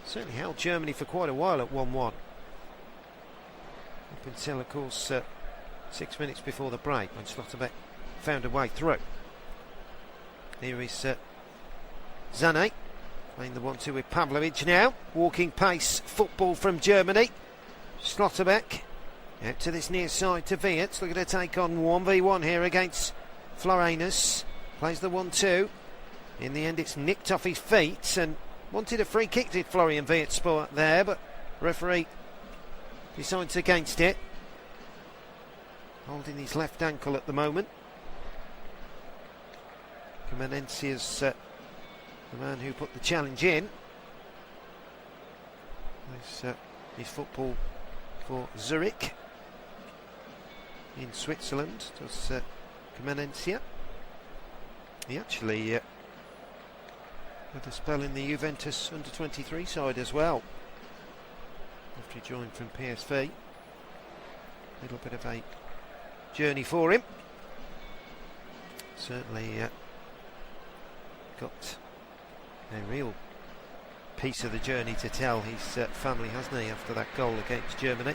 certainly held Germany for quite a while at 1-1. Up until, of course, 6 minutes before the break, when Slotterbeck found a way through. Here is Sané playing the 1-2 with Pavlovic now. Walking pace football from Germany. Slotterbeck out to this near side to Weerts, looking to take on 1v1 here against Florenus. Plays the 1-2. In the end it's nicked off his feet, and wanted a free kick, did Florian Weerts spot there, but referee decides against it. Holding his left ankle at the moment. Comenencia's the man who put the challenge in. His football for Zurich in Switzerland. Does Comenencia. He actually had a spell in the Juventus under-23 side as well after he joined from PSV. A little bit of a journey for him. Certainly got a real piece of the journey to tell his family, hasn't he, after that goal against Germany.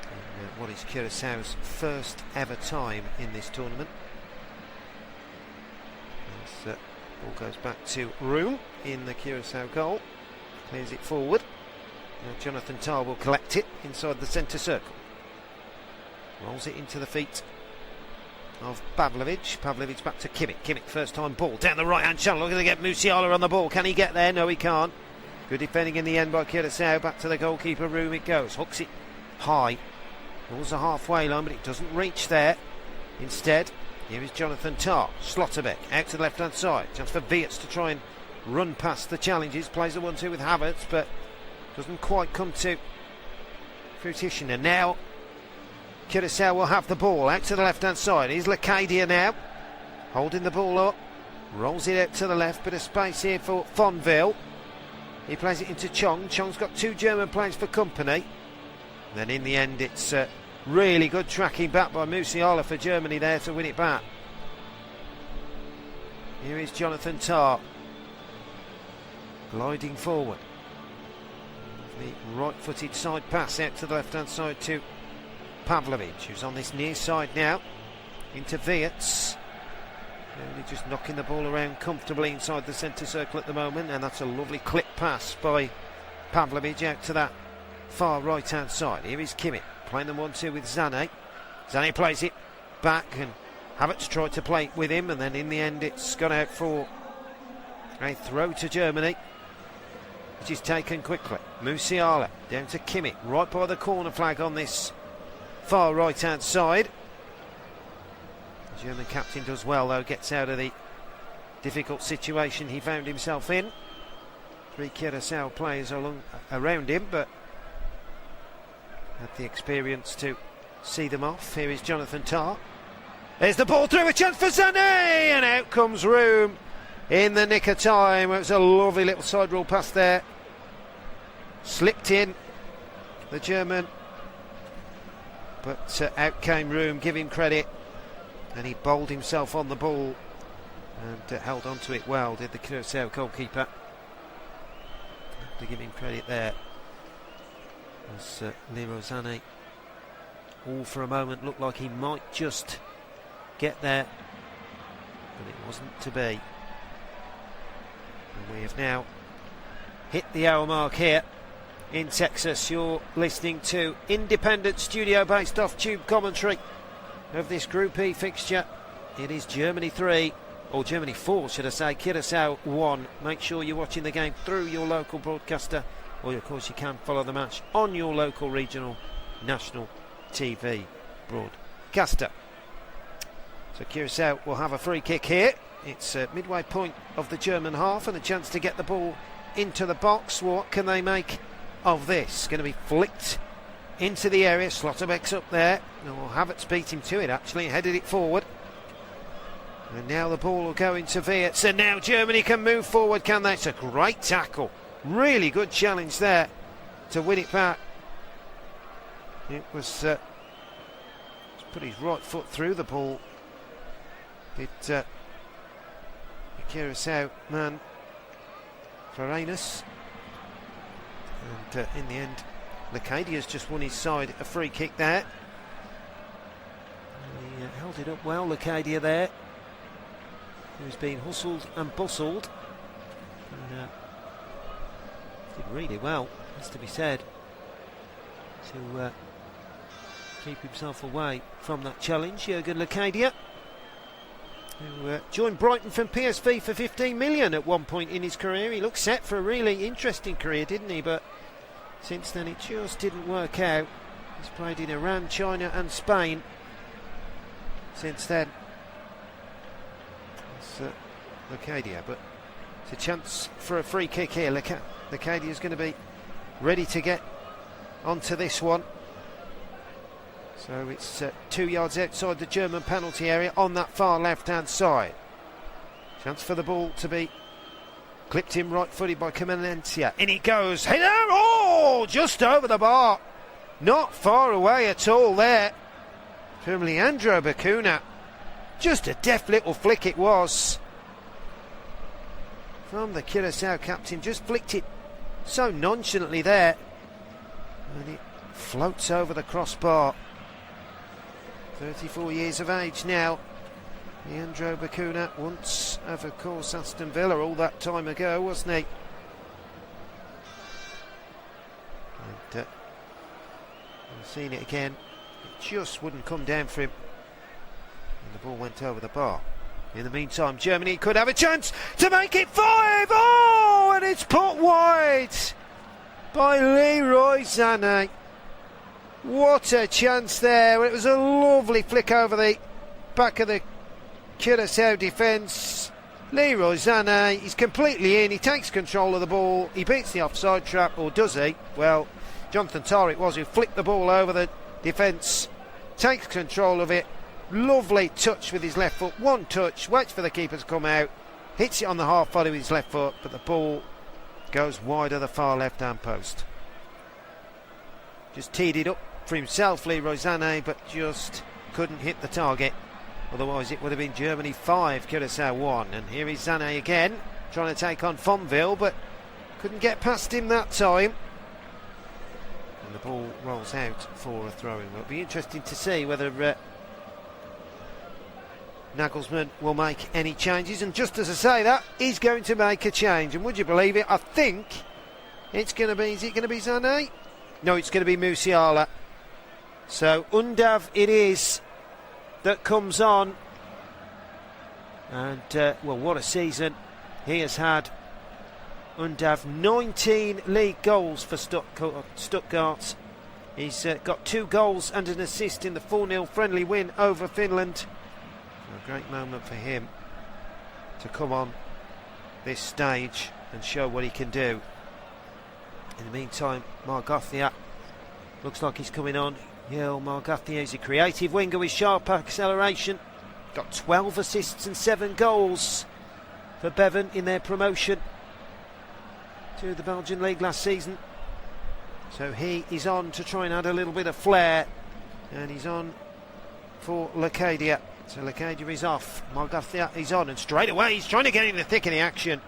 And, what is Curaçao's first ever time in this tournament. As ball goes back to Room in the Curaçao goal. Clears it forward. Now Jonathan Tah will collect it inside the centre circle. Rolls it into the feet of Pavlovic. Pavlovic back to Kimmich. Kimmich first time ball down the right hand channel, looking to get Musiala on the ball. Can he get there? No, he can't. Good defending in the end by Curaçao. Back to the goalkeeper Room it goes. Hooks it high Ball's a halfway line, but it doesn't reach there. Instead, here is Jonathan Tah. Slotterbeck out to the left-hand side. Chance for Weerts to try and run past the challenges. Plays the 1-2 with Havertz, but doesn't quite come to fruition. And now Curaçao will have the ball out to the left-hand side. Here's Lacadia now, holding the ball up. Rolls it out to the left, bit of space here for Fonville. He plays it into Chong. Chong's got two German players for company. Then in the end, it's really good tracking back by Musiala for Germany there to win it back. Here is Jonathan Tah gliding forward. The right-footed side pass out to the left-hand side to Pavlovic, who's on this near side now. Into Weerts. Only just knocking the ball around comfortably inside the centre circle at the moment, and that's a lovely clip pass by Pavlovic out to that far right hand side. Here is Kimmich playing them 1-2 with Sané. Sané plays it back, and Havertz tried to play with him, and then in the end it's gone out for a throw to Germany, which is taken quickly. Musiala down to Kimmich, right by the corner flag on this far right hand side. The German captain does well though, gets out of the difficult situation he found himself in. Three Curaçao players around him, but had the experience to see them off. Here is Jonathan Tah. There's the ball through, a chance for Sané, and out comes Room in the nick of time. It was a lovely little side roll pass there. Slipped in the German, but out came Room. Give him credit, and he bowled himself on the ball and held on to it well, did the Curaçao goalkeeper. Have to give him credit there. As Leroy Sané, all for a moment, looked like he might just get there, but it wasn't to be. And we have now hit the hour mark here in Texas. You're listening to independent studio based off tube commentary of this Group E fixture. It is Germany 3, or Germany 4 should I say, Curaçao 1. Make sure you're watching the game through your local broadcaster, or of course you can follow the match on your local regional national TV broadcaster. So Curaçao will have a free kick here. It's midway point of the German half, and a chance to get the ball into the box. What can they make of this? Going to be flicked into the area. Slotterbeck's up there. Oh, Havertz beat him to it actually, headed it forward. And now the ball will go into Weerts, and now Germany can move forward, can they? It's a great tackle. Really good challenge there to win it back. It was put his right foot through the ball. The Curaçao man, Florenus. And in the end, Lacadia's just won his side a free kick there. He held it up well, Lacadia there. He was being hustled and bustled. And, did really well, has to be said, to keep himself away from that challenge. Jurgen Lacadia, who joined Brighton from PSV for 15 million at one point in his career. He looked set for a really interesting career, didn't he? But since then it just didn't work out. He's played in Iran, China and Spain since then. It's Lacadia, but it's a chance for a free kick here. Lacadia is going to be ready to get onto this one. So it's 2 yards outside the German penalty area on that far left-hand side. Chance for the ball to be clipped in right-footed by Comenencia. In it goes. Header! Oh! Just over the bar. Not far away at all there from Leandro Bacuna. Just a deft little flick it was from the Curaçao captain. Just flicked it so nonchalantly there, and it floats over the crossbar. 34 years of age now, Leandro Bacuna, once of course Aston Villa all that time ago, wasn't he? And we've seen it again, it just wouldn't come down for him, and the ball went over the bar. In the meantime, Germany could have a chance to make it 5. Oh, and it's put wide by Leroy Sané. What a chance there. It was a lovely flick over the back of the Curaçao defence. Leroy Sané, he's completely in, he takes control of the ball, he beats the offside trap, or does he? Well, Jonathan Tah it was who flicked the ball over the defence, takes control of it, lovely touch with his left foot, one touch, waits for the keeper to come out, hits it on the half volley with his left foot, but the ball goes wide of the far left hand post. Just teed it up for himself, Leroy Sané, but just couldn't hit the target. Otherwise it would have been Germany 5, Curaçao 1. And here is Sané again, trying to take on Fonville, but couldn't get past him that time. And the ball rolls out for a throw-in. It'll be interesting to see whether Nagelsmann will make any changes. And just as I say that, he's going to make a change. And would you believe it, I think it's going to be, is it going to be Sané? No, it's going to be Musiala. So Undav it is that comes on, and well, what a season he has had. Undav, 19 league goals for Stuttgart. He's got 2 goals and an assist in the 4-0 friendly win over Finland. A great moment for him to come on this stage and show what he can do. In the meantime, Margathia looks like he's coming on. Yel Margathia is a creative winger with sharp acceleration. Got 12 assists and 7 goals for Bevan in their promotion to the Belgian League last season. So he is on to try and add a little bit of flair, and he's on for Lacadia. So Lacadia is off, Margathia is on, and straight away he's trying to get in the thick of the action.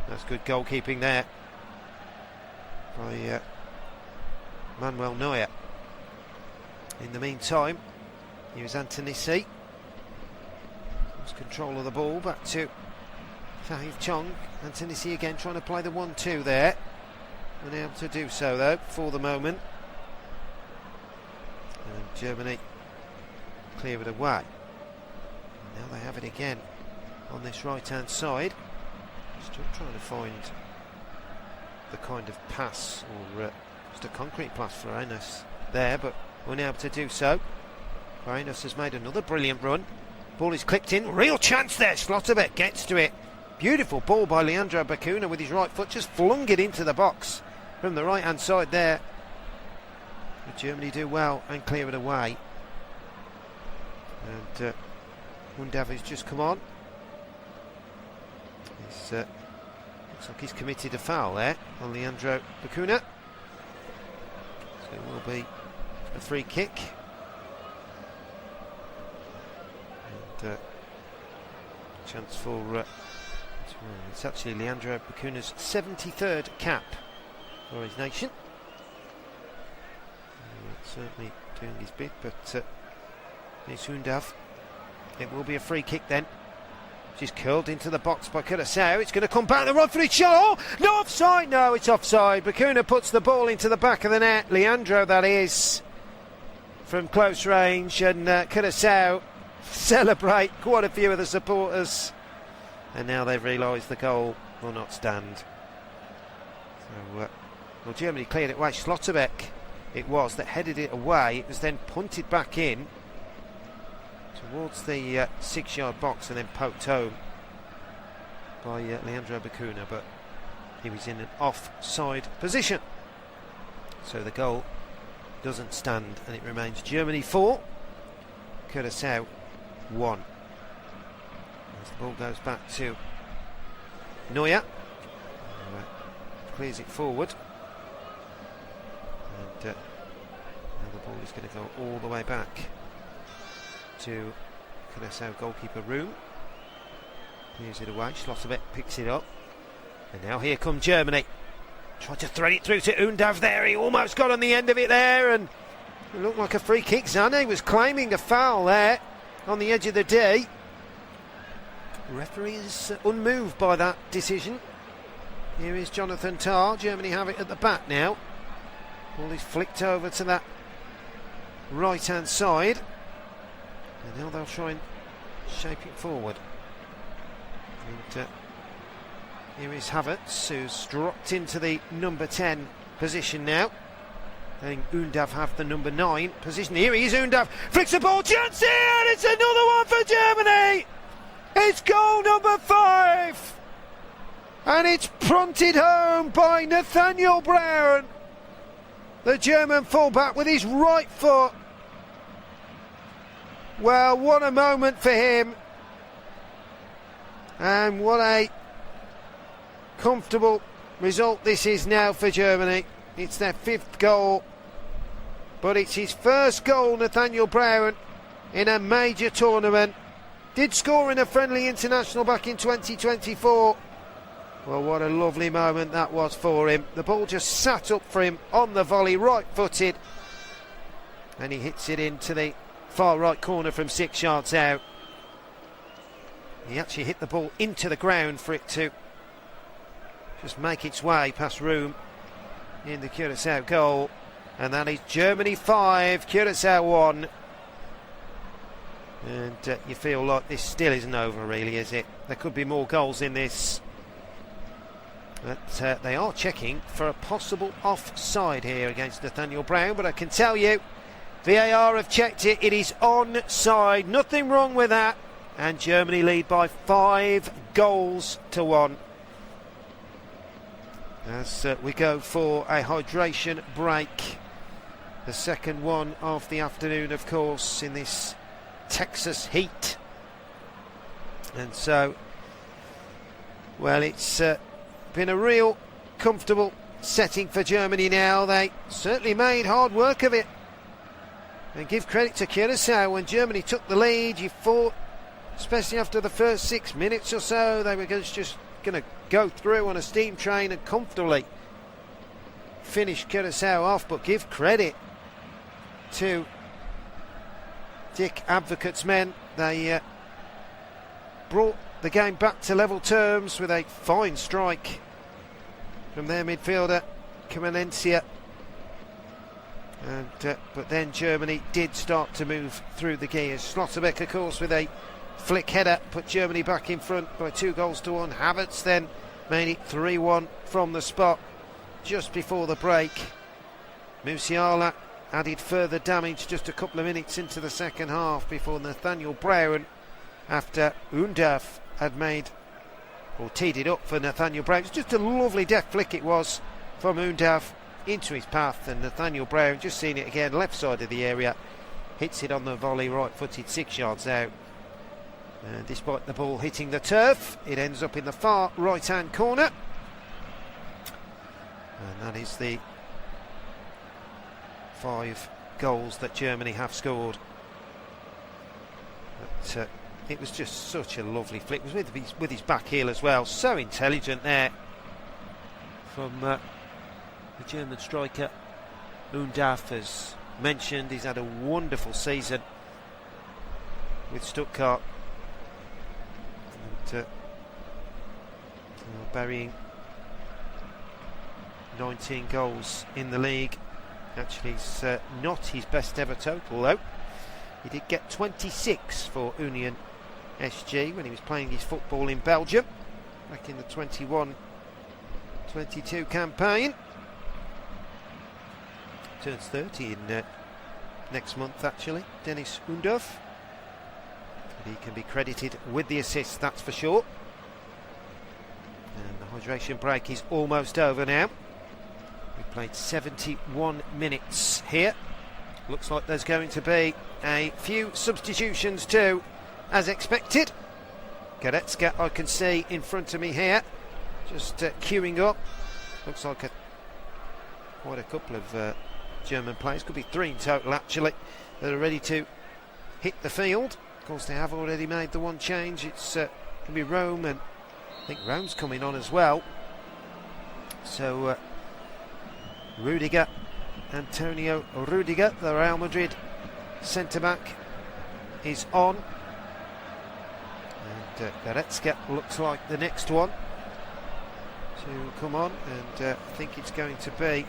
That's good goalkeeping there by Manuel Neuer. In the meantime, here's Antonissi. Lost control of the ball, back to Fahim Chong. Antonissi again trying to play the 1-2 there. Unable to do so though for the moment. And Germany clear it away. And now they have it again on this right hand side. Still trying to find the kind of pass, or just a concrete pass for Enes there, but unable to do so. Enes has made another brilliant run. Ball is clipped in, real chance there. Slotterbeck gets to it. Beautiful ball by Leandro Bacuna with his right foot, just flung it into the box from the right hand side there. But Germany do well and clear it away. And Undav has just come on. He's, looks like he's committed a foul there on Leandro Bacuna. So it will be a free kick. And chance for it's actually Leandro Bacuna's 73rd cap for his nation. Certainly doing his bit, but it's Undav. It will be a free kick then. She's curled into the box by Curaçao. It's going to come back the run for his shot. Oh, no offside. No, it's offside. Bacuna puts the ball into the back of the net. Leandro, that is, from close range, and Curaçao celebrate. Quite a few of the supporters, and now they've realised the goal will not stand. So, well, Germany cleared it away. Slotterbeck it was that headed it away. It was then punted back in towards the 6-yard box and then poked home by Leandro Bacuna, but he was in an offside position. So the goal doesn't stand, and it remains Germany 4, Curaçao 1. As the ball goes back to Neuer, clears it forward, and now the ball is going to go all the way back to Curaçao goalkeeper room. Clears it away. Schlotterbeck picks it up, and now here come Germany. Tried to thread it through to Undav there. He almost got on the end of it there, and it looked like a free kick. Sané was claiming a foul there on the edge of the D. The referee is unmoved by that decision. Here is Jonathan Tah. Germany have it at the back now. Ball is flicked over to that right hand side, and now they'll try and shape it forward. And here is Havertz, who's dropped into the number 10 position now. I think Undav have the number 9 position. Here he is, Undav flicks the ball, chance here, and it's another one for Germany. It's goal number 5, and it's punted home by Nathaniel Brown, the German fullback, with his right foot. Well, what a moment for him, and what a comfortable result this is now for Germany. It's their 5th goal, but it's his first goal, Nathaniel Brown, in a major tournament. Did score in a friendly international back in 2024. Well, what a lovely moment that was for him. The ball just sat up for him on the volley, right-footed, and he hits it into the far right corner from 6 yards out. He actually hit the ball into the ground for it to just make its way past room in the Curaçao goal. And that is Germany 5, Curaçao 1. And you feel like this still isn't over, really, is it? There could be more goals in this. But they are checking for a possible offside here against Nathaniel Brown. But I can tell you, VAR have checked it. It is onside. Nothing wrong with that. And Germany lead by 5 goals to 1. As we go for a hydration break. The second one of the afternoon, of course, in this Texas heat. And so, well, it's been a real comfortable setting for Germany now. They certainly made hard work of it. And give credit to Curaçao. When Germany took the lead, you thought, especially after the first 6 minutes or so, they were just going to go through on a steam train and comfortably finish Curaçao off. But give credit to Dick Advocate's men. They brought the game back to level terms with a fine strike from their midfielder Kamenencia. And but then Germany did start to move through the gears. Schlotterbeck, of course, with a flick header put Germany back in front by 2 goals to 1. Havertz then made it 3-1 from the spot just before the break. Musiala added further damage just a couple of minutes into the second half before Nathaniel Brown, after Undav had made or teed it up for Nathaniel Brown. It's just a lovely deft flick it was from Undav into his path, and Nathaniel Brown, just seeing it again, left side of the area, hits it on the volley, right-footed, 6 yards out. And despite the ball hitting the turf, it ends up in the far right-hand corner. And that is the 5 goals that Germany have scored. But it was just such a lovely flick. It was with his back heel as well. So intelligent there from the German striker. Undav, as mentioned, he's had a wonderful season with Stuttgart. And burying 19 goals in the league. Actually, it's not his best ever total, though. He did get 26 for Union SG when he was playing his football in Belgium back in the 21-22 campaign. Turns 30 in next month, actually, Dennis Undav. He can be credited with the assist, that's for sure. And the hydration break is almost over now. We've played 71 minutes here. Looks like there's going to be a few substitutions too, as expected. Goretzka, I can see in front of me here, just queuing up. Looks like quite a couple of German players, could be 3 in total actually, that are ready to hit the field. Of course, they have already made the one change. It's going to be Rome, and I think Rome's coming on as well. So Rudiger, Antonio Rudiger, the Real Madrid centre-back, is on. And Goretzka looks like the next one to come on, and I think it's going to be,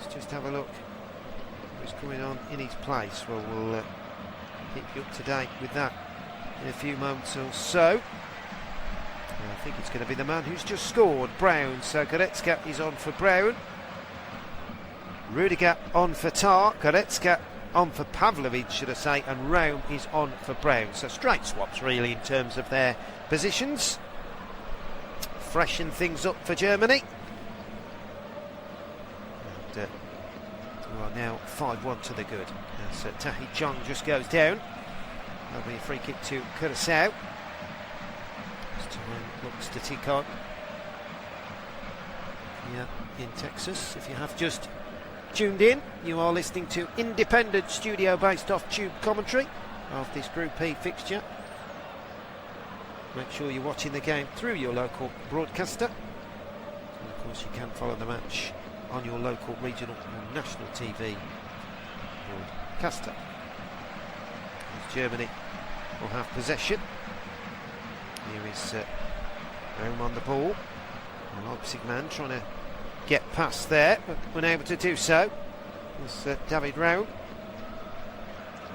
let's just have a look who's coming on in his place. Well, we'll keep you up to date with that in a few moments or so. I think it's going to be the man who's just scored, Brown. So Goretzka is on for Brown. Rudiger on for Tar, Goretzka on for Pavlovic, should I say, and Raum is on for Brown. So straight swaps really in terms of their positions. Freshen things up for Germany. And we are now 5-1 to the good. As Tahi Chong just goes down. There'll be a free kick to Curaçao. This time looks to tick on. Yeah, in Texas. If you have just tuned in, you are listening to independent studio-based off-tube commentary of this Group E fixture. Make sure you're watching the game through your local broadcaster. And of course, you can follow the match on your local, regional or national TV broadcaster. As Germany will have possession. Here is Raum on the ball. The Leipzig man trying to get past there, but unable to do so. It's David Raum.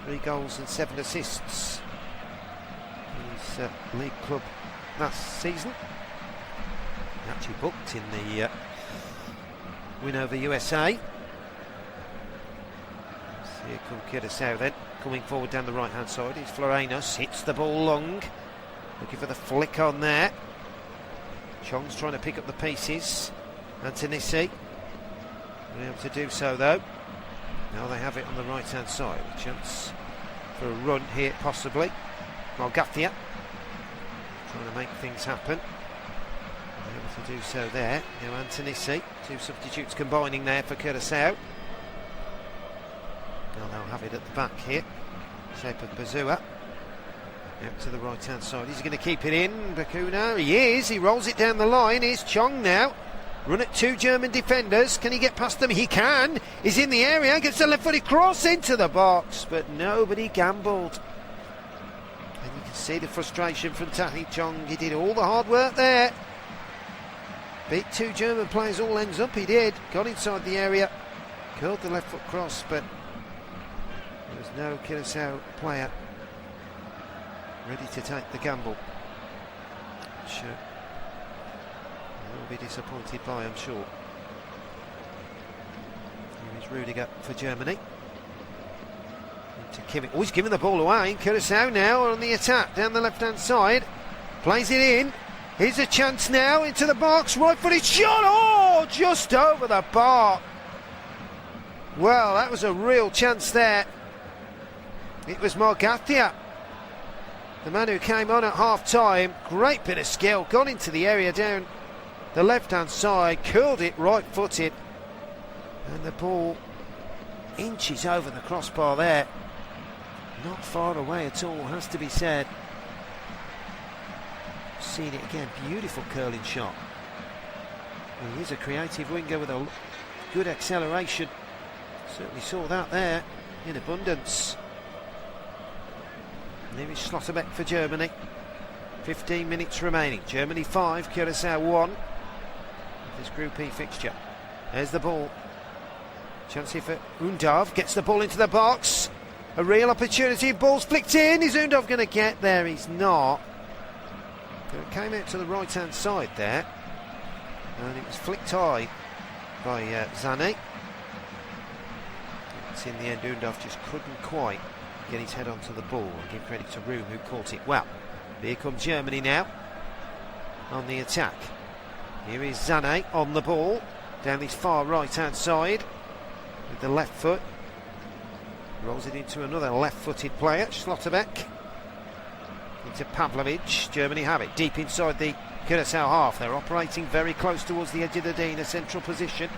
3 goals and 7 assists. His league club last season. He actually booked in the win over USA. So here come Curaçao then, coming forward down the right hand side. Is Florenus, hits the ball long, looking for the flick on there. Chong's trying to pick up the pieces. Antonissi unable to do so though. Now they have it on the right hand side. A chance for a run here possibly. Malgathia trying to make things happen. Able to do so there. Now Antonissi, 2 substitutes combining there for Curaçao. Now they'll have it at the back here. Shape of Bazua. Out to the right hand side. He's going to keep it in. Bakuna, he is. He rolls it down the line. Here's Chong now. Run at 2 German defenders. Can he get past them? He can. He's in the area. Gets a left-footed cross into the box, but nobody gambled. And you can see the frustration from Tahi Chong. He did all the hard work there. Beat 2 German players all ends up. He did. Got inside the area. Curled the left foot cross, but there was no Curaçao player ready to take the gamble. Which will be disappointed by, I'm sure. Here is Rudiger for Germany. Into Kimmich. Oh, he's giving the ball away. Curaçao now on the attack down the left-hand side. Plays it in. Here's a chance now into the box. Right-footed shot. Oh, just over the bar. Well, that was a real chance there. It was Malgathia, the man who came on at half-time. Great bit of skill. Gone into the area down the left-hand side. Curled it right-footed. And the ball inches over the crossbar there. Not far away at all, has to be said. Seen it again. Beautiful curling shot. Well, he is a creative winger with a good acceleration. Certainly saw that there in abundance. And here is Schlotterbeck for Germany. 15 minutes remaining. Germany 5, Curaçao 1. This Group E fixture. There's the ball. Chance here for Undav. Gets the ball into the box. A real opportunity. Ball's flicked in. Is Undav going to get there? He's not. It came out to the right hand side there. And it was flicked high by Zane. It's in the end, Undav just couldn't quite get his head onto the ball. And give credit to Raum, who caught it well. Here comes Germany now on the attack. Here is Zane on the ball down this far right hand side with the left foot. Rolls it into another left-footed player, Schlotterbeck. Into Pavlovic. Germany have it deep inside the Curaçao half. They're operating very close towards the edge of the D in a central position.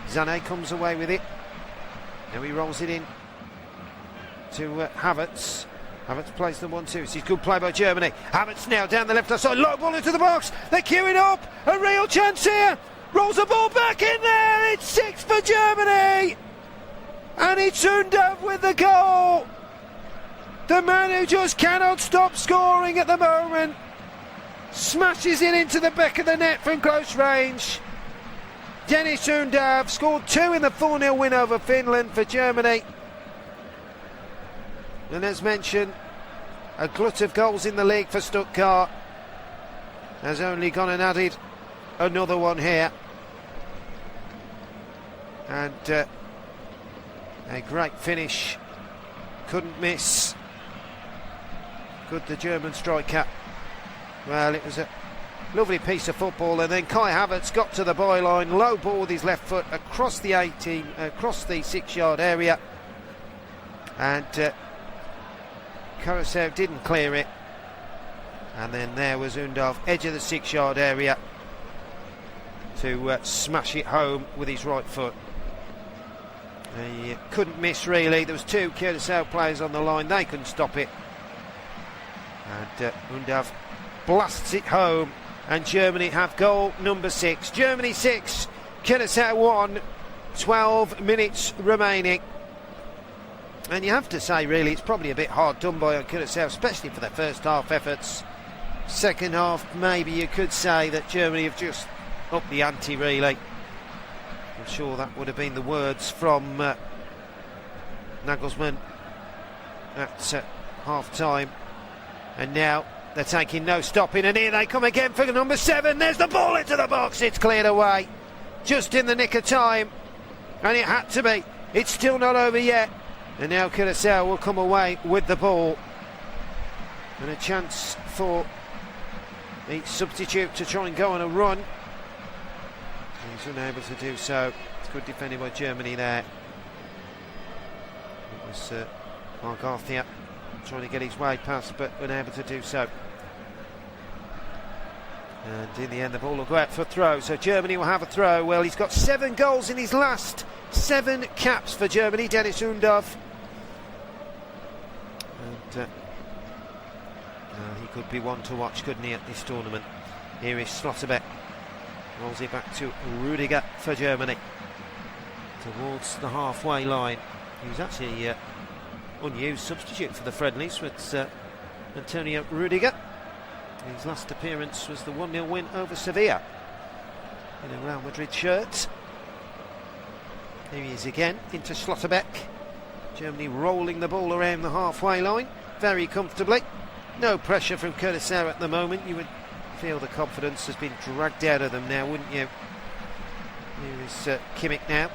Zane comes away with it. Now he rolls it in to Havertz. Havertz plays the 1-2. It's a good play by Germany. Havertz now down the left-hand side. Low ball into the box. They're queuing up. A real chance here. Rolls the ball back in there. It's 6 for Germany. And it's Undav with the goal. The man who just cannot stop scoring at the moment. Smashes it into the back of the net from close range. Dennis Undav scored 2 in the 4-0 win over Finland for Germany. And as mentioned, a glut of goals in the league for Stuttgart. Has only gone and added another one here. And A great finish, couldn't miss. Good, the German striker. Well, it was a lovely piece of football, and then Kai Havertz got to the byline, low ball with his left foot across the 6-yard area, and Curaçao didn't clear it. And then there was Undov, edge of the 6-yard area, to smash it home with his right foot. He couldn't miss really. There was two Curaçao players on the line, they couldn't stop it. And Undov blasts it home, and Germany have goal number 6. Germany 6, Curaçao 1, 12 minutes remaining. And you have to say, really, it's probably a bit hard done by Curaçao, especially for their first half efforts. Second half, maybe you could say that Germany have just upped the ante, really. I'm sure that would have been the words from Nagelsmann at half-time. And now they're taking no stopping, and here they come again for number 7. There's the ball into the box, it's cleared away. Just in the nick of time, and it had to be. It's still not over yet. And now Curaçao will come away with the ball. And a chance for the substitute to try and go on a run. He's unable to do so. It's good defending by Germany there. It was Mark Arthur trying to get his way past, but unable to do so. And in the end, the ball will go out for a throw. So Germany will have a throw. Well, he's got 7 goals in his last 7 caps for Germany, Dennis Undov. And he could be one to watch, couldn't he, at this tournament? Here is Schlotterbeck. Rolls it back to Rudiger for Germany. Towards the halfway line. He was actually unused substitute for the friendlies with Antonio Rudiger. His last appearance was the 1-0 win over Sevilla in a Real Madrid shirt. Here he is again, into Schlotterbeck. Germany rolling the ball around the halfway line very comfortably. No pressure from Curaçao at the moment. You would feel the confidence has been dragged out of them now, wouldn't you? Here is Kimmich now.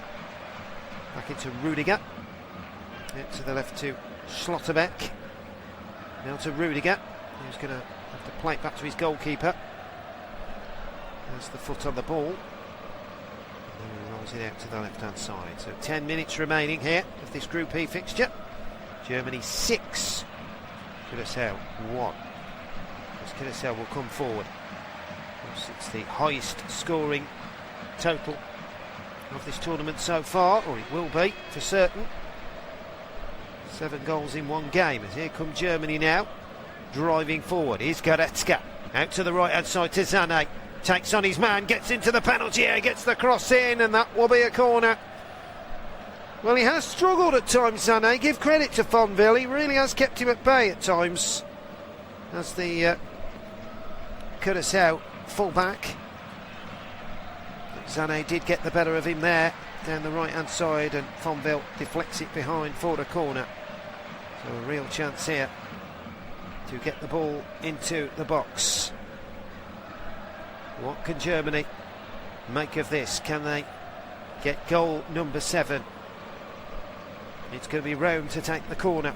Back into Rudiger. Out to the left to Schlotterbeck. Now to Rudiger, who's going to have to play it back to his goalkeeper. Has the foot on the ball. And then he rolls it out to the left-hand side. So 10 minutes remaining here of this Group E fixture. Germany 6, Curaçao 1. Because Curaçao will come forward. It's the highest scoring total of this tournament so far, or it will be for certain. 7 goals in one game, as here come Germany now, driving forward. Here's Goretzka, out to the right hand side to Sané, takes on his man, gets into the penalty area, gets the cross in, and that will be a corner. Well, he has struggled at times, Sané. Give credit to Fonville, he really has kept him at bay at times, as the Curaçao full back. Sané did get the better of him there down the right hand side, and Fonville deflects it behind for the corner. So a real chance here to get the ball into the box. What can Germany make of this? Can they get goal number 7? It's going to be Rome to take the corner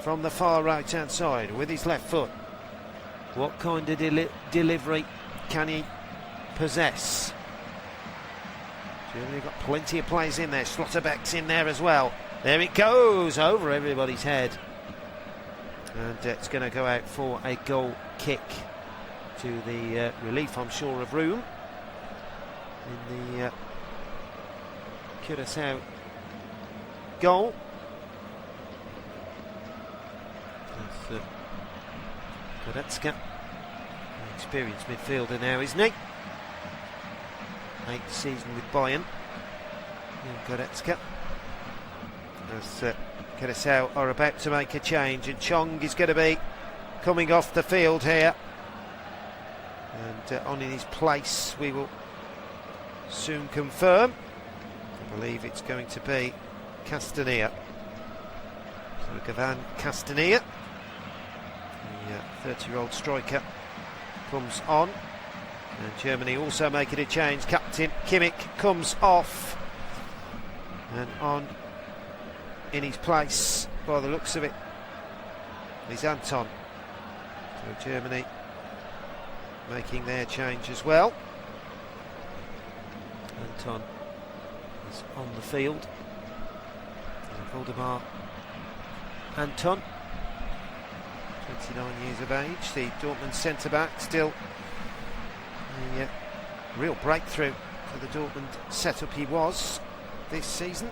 from the far right hand side with his left foot. What kind of delivery can he possess? Germany got plenty of players in there. Schlotterbeck's in there as well. There it goes, over everybody's head. And it's going to go out for a goal kick to the relief, I'm sure, of Room in the Curaçao goal. That's Goretzka, an experienced midfielder now, isn't he? 8th season with Bayern. And Goretzka. As Curaçao are about to make a change, and Chong is going to be coming off the field here. And on in his place, we will soon confirm. I believe it's going to be Castagna. So Gavan Castagna, the 30-year-old striker, comes on. And Germany also making a change. Captain Kimmich comes off, and on in his place by the looks of it. Is Anton. So Germany making their change as well. Anton is on the field. Valdemar Anton, 29 years of age, the Dortmund centre-back, still a real breakthrough for the Dortmund setup he was this season.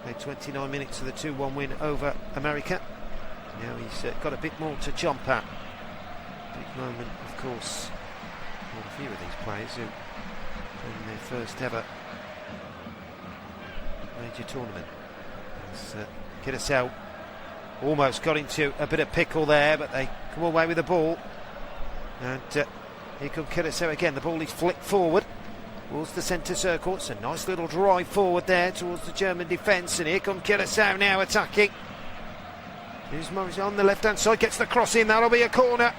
Played 29 minutes of the 2-1 win over America. Now he's got a bit more to jump at. Big moment, of course, for a few of these players who in their first ever major tournament. As Curaçao almost got into a bit of pickle there, but they come away with the ball. And here comes Curaçao again. The ball is flicked forward towards the centre circle. It's a nice little drive forward there towards the German defence, and here comes Curaçao now attacking. Here's Morris on the left hand side, gets the cross in. That'll be a corner.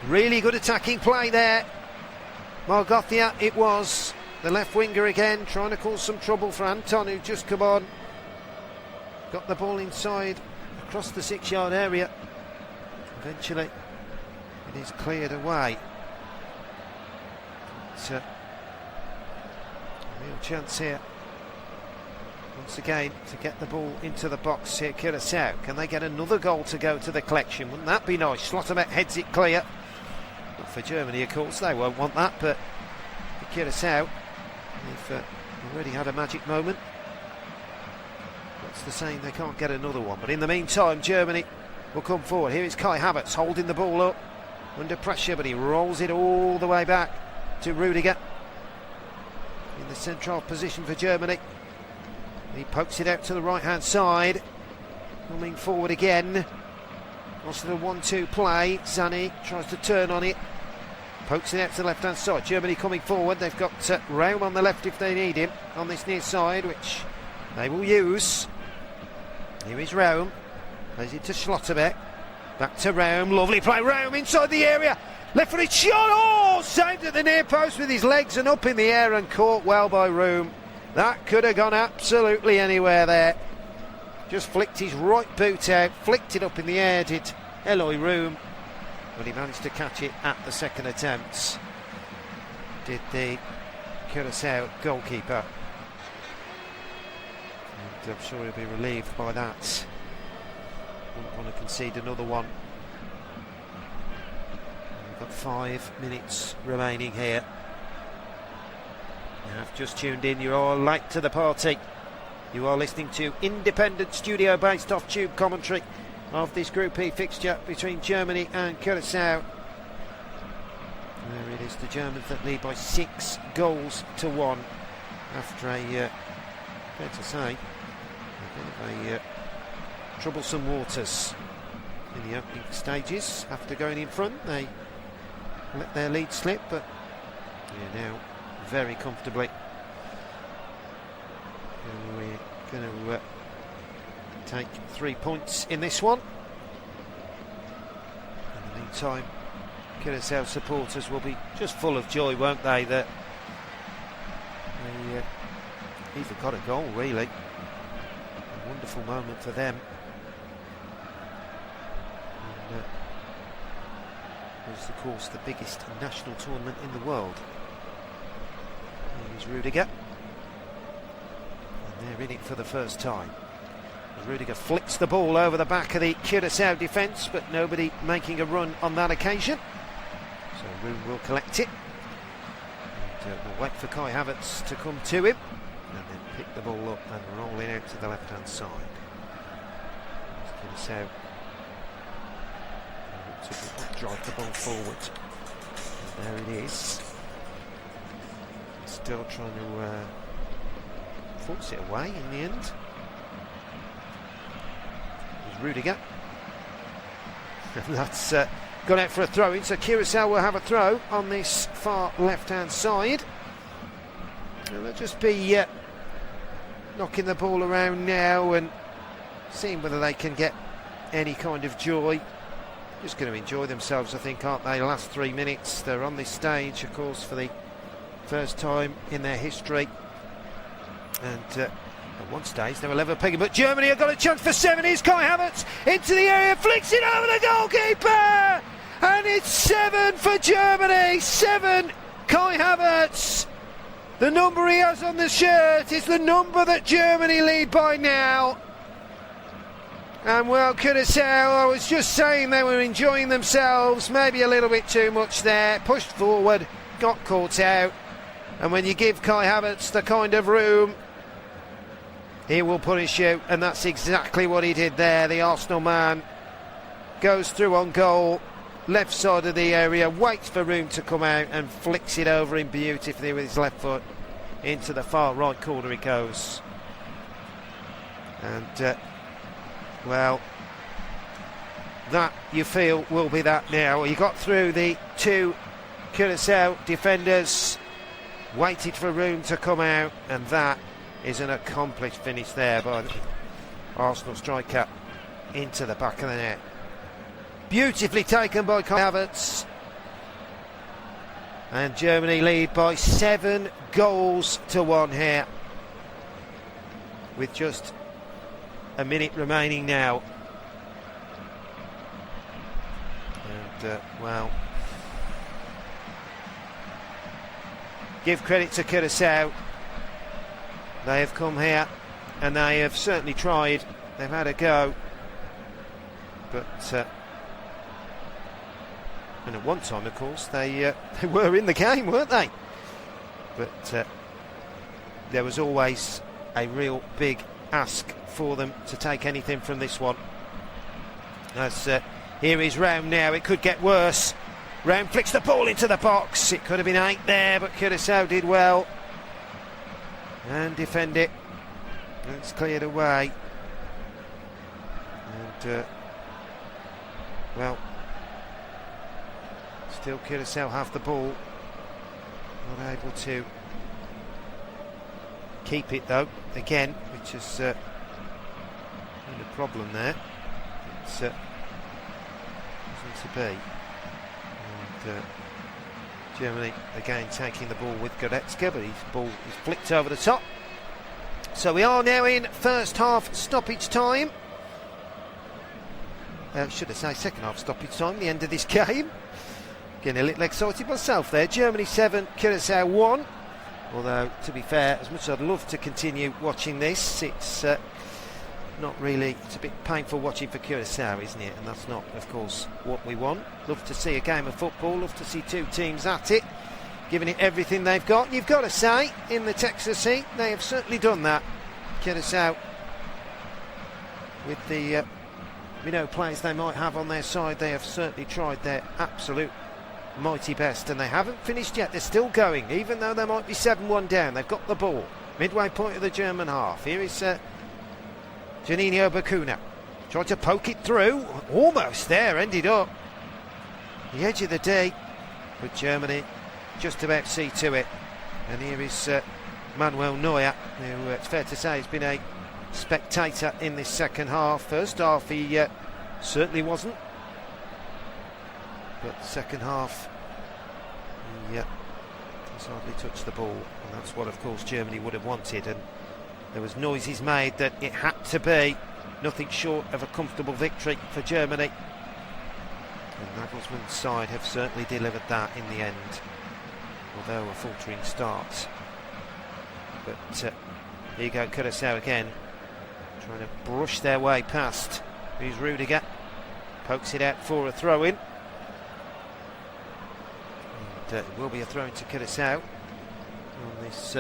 Really good attacking play there. Margothia it was, the left winger again, trying to cause some trouble for Anton, who just come on. Got the ball inside, across the 6-yard area. Eventually, it is cleared away. It's a real chance here, once again, to get the ball into the box here. Curaçao, can they get another goal to go to the collection? Wouldn't that be nice? Schlotterbeck heads it clear. Not for Germany, of course, they won't want that, but for Curaçao, they've already had a magic moment. What's the saying? They can't get another one. But in the meantime, Germany will come forward. Here is Kai Havertz holding the ball up under pressure, but he rolls it all the way back to Rudiger in the central position for Germany. He pokes it out to the right hand side, coming forward again. Also the 1-2 play. Zani tries to turn on it, pokes it out to the left hand side. Germany coming forward. They've got Raum on the left if they need him on this near side, which they will use. Here is Raum, plays it to Schlotterbeck, back to Raum, lovely play. Raum inside the area, left footed shot, oh, saved at the near post with his legs and up in the air, and caught well by Raum. That could have gone absolutely anywhere there. Just flicked his right boot out, flicked it up in the air, did Eloy Raum, but he managed to catch it at the second attempt, did the Curaçao goalkeeper. And I'm sure he'll be relieved by that. Wouldn't want to concede another one. We've got 5 minutes remaining here. You have just tuned in, you're all late to the party. You are listening to independent studio-based off-tube commentary of this Group E fixture between Germany and Curaçao. There it is, the Germans that lead by 6 goals to 1 after a, fair to say, a bit of a troublesome waters in the opening stages. After going in front, they let their lead slip, but now very comfortably. We're going to take 3 points in this one. In the meantime, Curaçao supporters will be just full of joy, won't they, that they even got a goal, really. A wonderful moment for them. And it was, of course, the biggest national tournament in the world. Here's Rudiger. And they're in it for the first time. Rudiger flicks the ball over the back of the Curaçao defence, but nobody making a run on that occasion. So Room will collect it. And we'll wait for Kai Havertz to come to him, and then pick the ball up and roll it out to the left-hand side. Curaçao to drive the ball forward. And there it is. Still trying to force it away in the end. There's Rudiger. And that's gone out for a throw-in, so Curaçao will have a throw on this far left-hand side. And they'll just be knocking the ball around now and seeing whether they can get any kind of joy. Just going to enjoy themselves, I think, aren't they? Last 3 minutes. They're on this stage, of course, for the first time in their history, and At one stage they were level pegging, but Germany have got a chance for 7. Here's Kai Havertz into the area, flicks it over the goalkeeper, and it's 7 for Germany. 7, Kai Havertz. The number he has on the shirt is the number that Germany lead by now. And well, Curaçao, I was just saying they were enjoying themselves, maybe a little bit too much there, pushed forward, got caught out, and when you give Kai Havertz the kind of room, he will punish you, and that's exactly what he did there. The Arsenal man goes through on goal, left side of the area, waits for room to come out and flicks it over him beautifully with his left foot. Into the far right corner it goes. And well, that you feel will be that now. You got through the 2 Curaçao defenders, waited for room to come out, and that is an accomplished finish there by the Arsenal striker into the back of the net. Beautifully taken by Kai Havertz. And Germany lead by 7 goals to 1 here, with just a minute remaining now. And well, give credit to Curaçao. They have come here and they have certainly tried. They've had a go, but and at one time, of course, they were in the game, weren't they? But there was always a real big ask for them to take anything from this one. As here is Round now, it could get worse. Round flicks the ball into the box. It could have been 8 there, but Curaçao did well and defend it. It's cleared away. And well, still Curaçao have the ball. Not able to keep it though, again, which is a problem there. It's wasn't to be. And Germany again taking the ball with Goretzka, but his ball is flicked over the top. So we are now in first half stoppage time. Should I say second half stoppage time, the end of this game. Getting a little excited myself there. Germany 7, Curaçao 1. Although, to be fair, as much as I'd love to continue watching this, it's not really, it's a bit painful watching for Curaçao, isn't it? And that's not, of course, what we want. Love to see a game of football, love to see 2 teams at it, giving it everything they've got. And you've got to say, in the Texas heat, they have certainly done that. Curaçao, with the players they might have on their side, they have certainly tried their absolute mighty best, and they haven't finished yet. They're still going, even though they might be 7-1 down. They've got the ball midway point of the German half. Here is Janino Bacuna tried to poke it through, almost there, ended up the edge of the D, but Germany just about see to it. And here is Manuel Neuer, who it's fair to say has been a spectator in this second half. First half he certainly wasn't, but the second half he has hardly touched the ball, and that's what of course Germany would have wanted. And there was noises made that it had to be nothing short of a comfortable victory for Germany, and Nagelsmann's side have certainly delivered that in the end, although a faltering start. But here you go, Curaçao again, trying to brush their way past. Here's Rudiger, pokes it out for a throw-in. And it will be a throw-in to Curaçao on this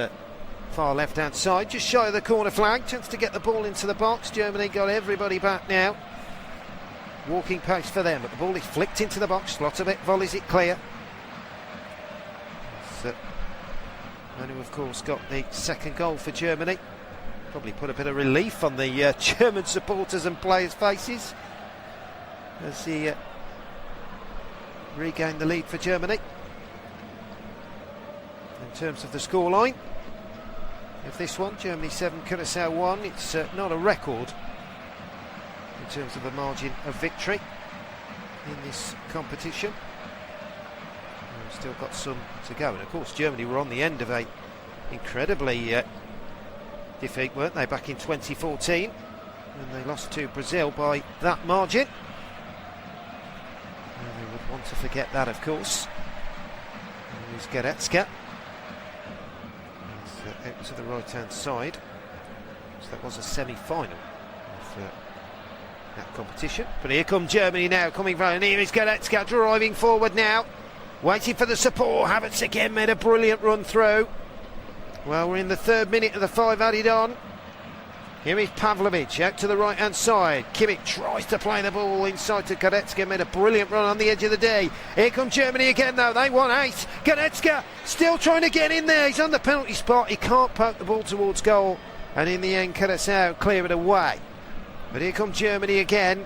far left-hand side, just shy of the corner flag. Chance to get the ball into the box. Germany got everybody back now. Walking pace for them, but the ball is flicked into the box. Lots of it, volleys it clear. And who of course got the second goal for Germany. Probably put a bit of relief on the German supporters and players' faces as he regained the lead for Germany. In terms of the scoreline of this one, Germany 7, Curaçao 1. It's not a record in terms of the margin of victory in this competition. We've still got some to go, and of course Germany were on the end of a incredibly defeat, weren't they, back in 2014? And they lost to Brazil by that margin. And they would want to forget that, of course. Here's Goretzka. He's out to the right-hand side. So that was a semi-final of that competition. But here come Germany now, coming round. And here is Goretzka driving forward now. Waiting for the support. Havertz again made a brilliant run through. Well, we're in the 3rd minute of the 5 added on. Here is Pavlovic out to the right-hand side. Kimmich tries to play the ball inside to Goretzka. Made a brilliant run on the edge of the D. Here comes Germany again, though. They want 8. Goretzka still trying to get in there. He's on the penalty spot. He can't poke the ball towards goal. And in the end, Curaçao clear it away. But here comes Germany again.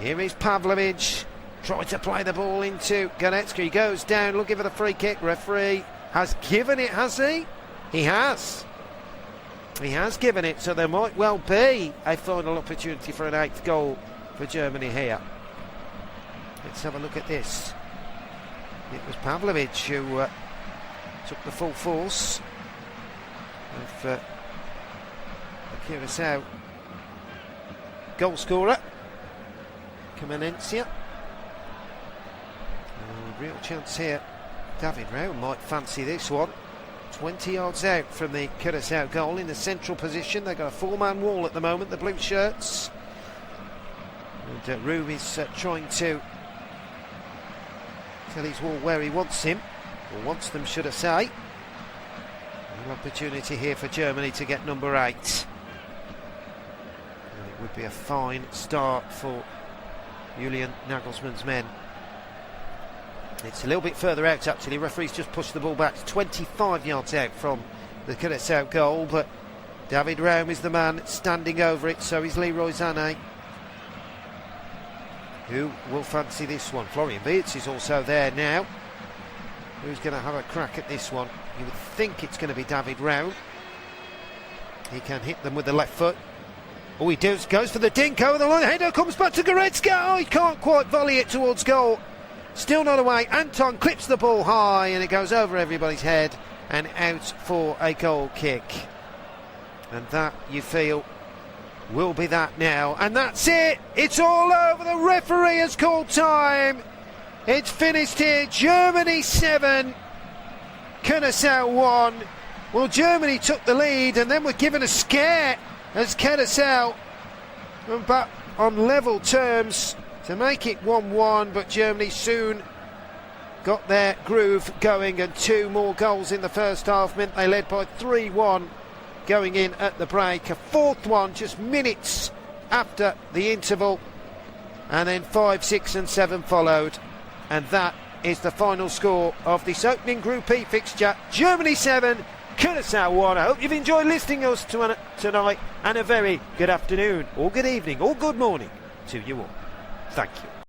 Here is Pavlovic. Trying to play the ball into Goretzka. He goes down looking for the free kick. Referee has given it, has he? He has. He has given it, so there might well be a final opportunity for an 8th goal for Germany here. Let's have a look at this. It was Pavlovic who took the full force of the Curaçao goal scorer, Kamenencia. Real chance here. David Raum might fancy this one. 20 yards out from the Curaçao goal in the central position. They've got a 4-man wall at the moment, the blue shirts. And Raum is trying to tell his wall where he wants him, or wants them, should I say. An opportunity here for Germany to get number 8. And it would be a fine start for Julian Nagelsmann's men. It's a little bit further out, actually. Referee's just pushed the ball back 25 yards out from the Curaçao goal, but David Raum is the man standing over it, so is Leroy Sané. Who will fancy this one? Florian Wirtz is also there now. Who's going to have a crack at this one? You would think it's going to be David Raum. He can hit them with the left foot. Oh, he does. Goes for the dink over the line. Header comes back to Goretzka. Oh, he can't quite volley it towards goal. Still not away. Anton clips the ball high and it goes over everybody's head and out for a goal kick. And that, you feel, will be that now. And that's it. It's all over. The referee has called time. It's finished here. Germany 7, Curaçao 1. Well, Germany took the lead and then were given a scare as Curaçao went back on level terms to make it 1-1, but Germany soon got their groove going, and 2 more goals in the first half meant they led by 3-1 going in at the break. A 4th one just minutes after the interval, and then 5, 6 and 7 followed, and that is the final score of this opening Group E fixture. Germany 7, Curaçao 1. I hope you've enjoyed listening to us tonight, and a very good afternoon or good evening or good morning to you all. Thank you.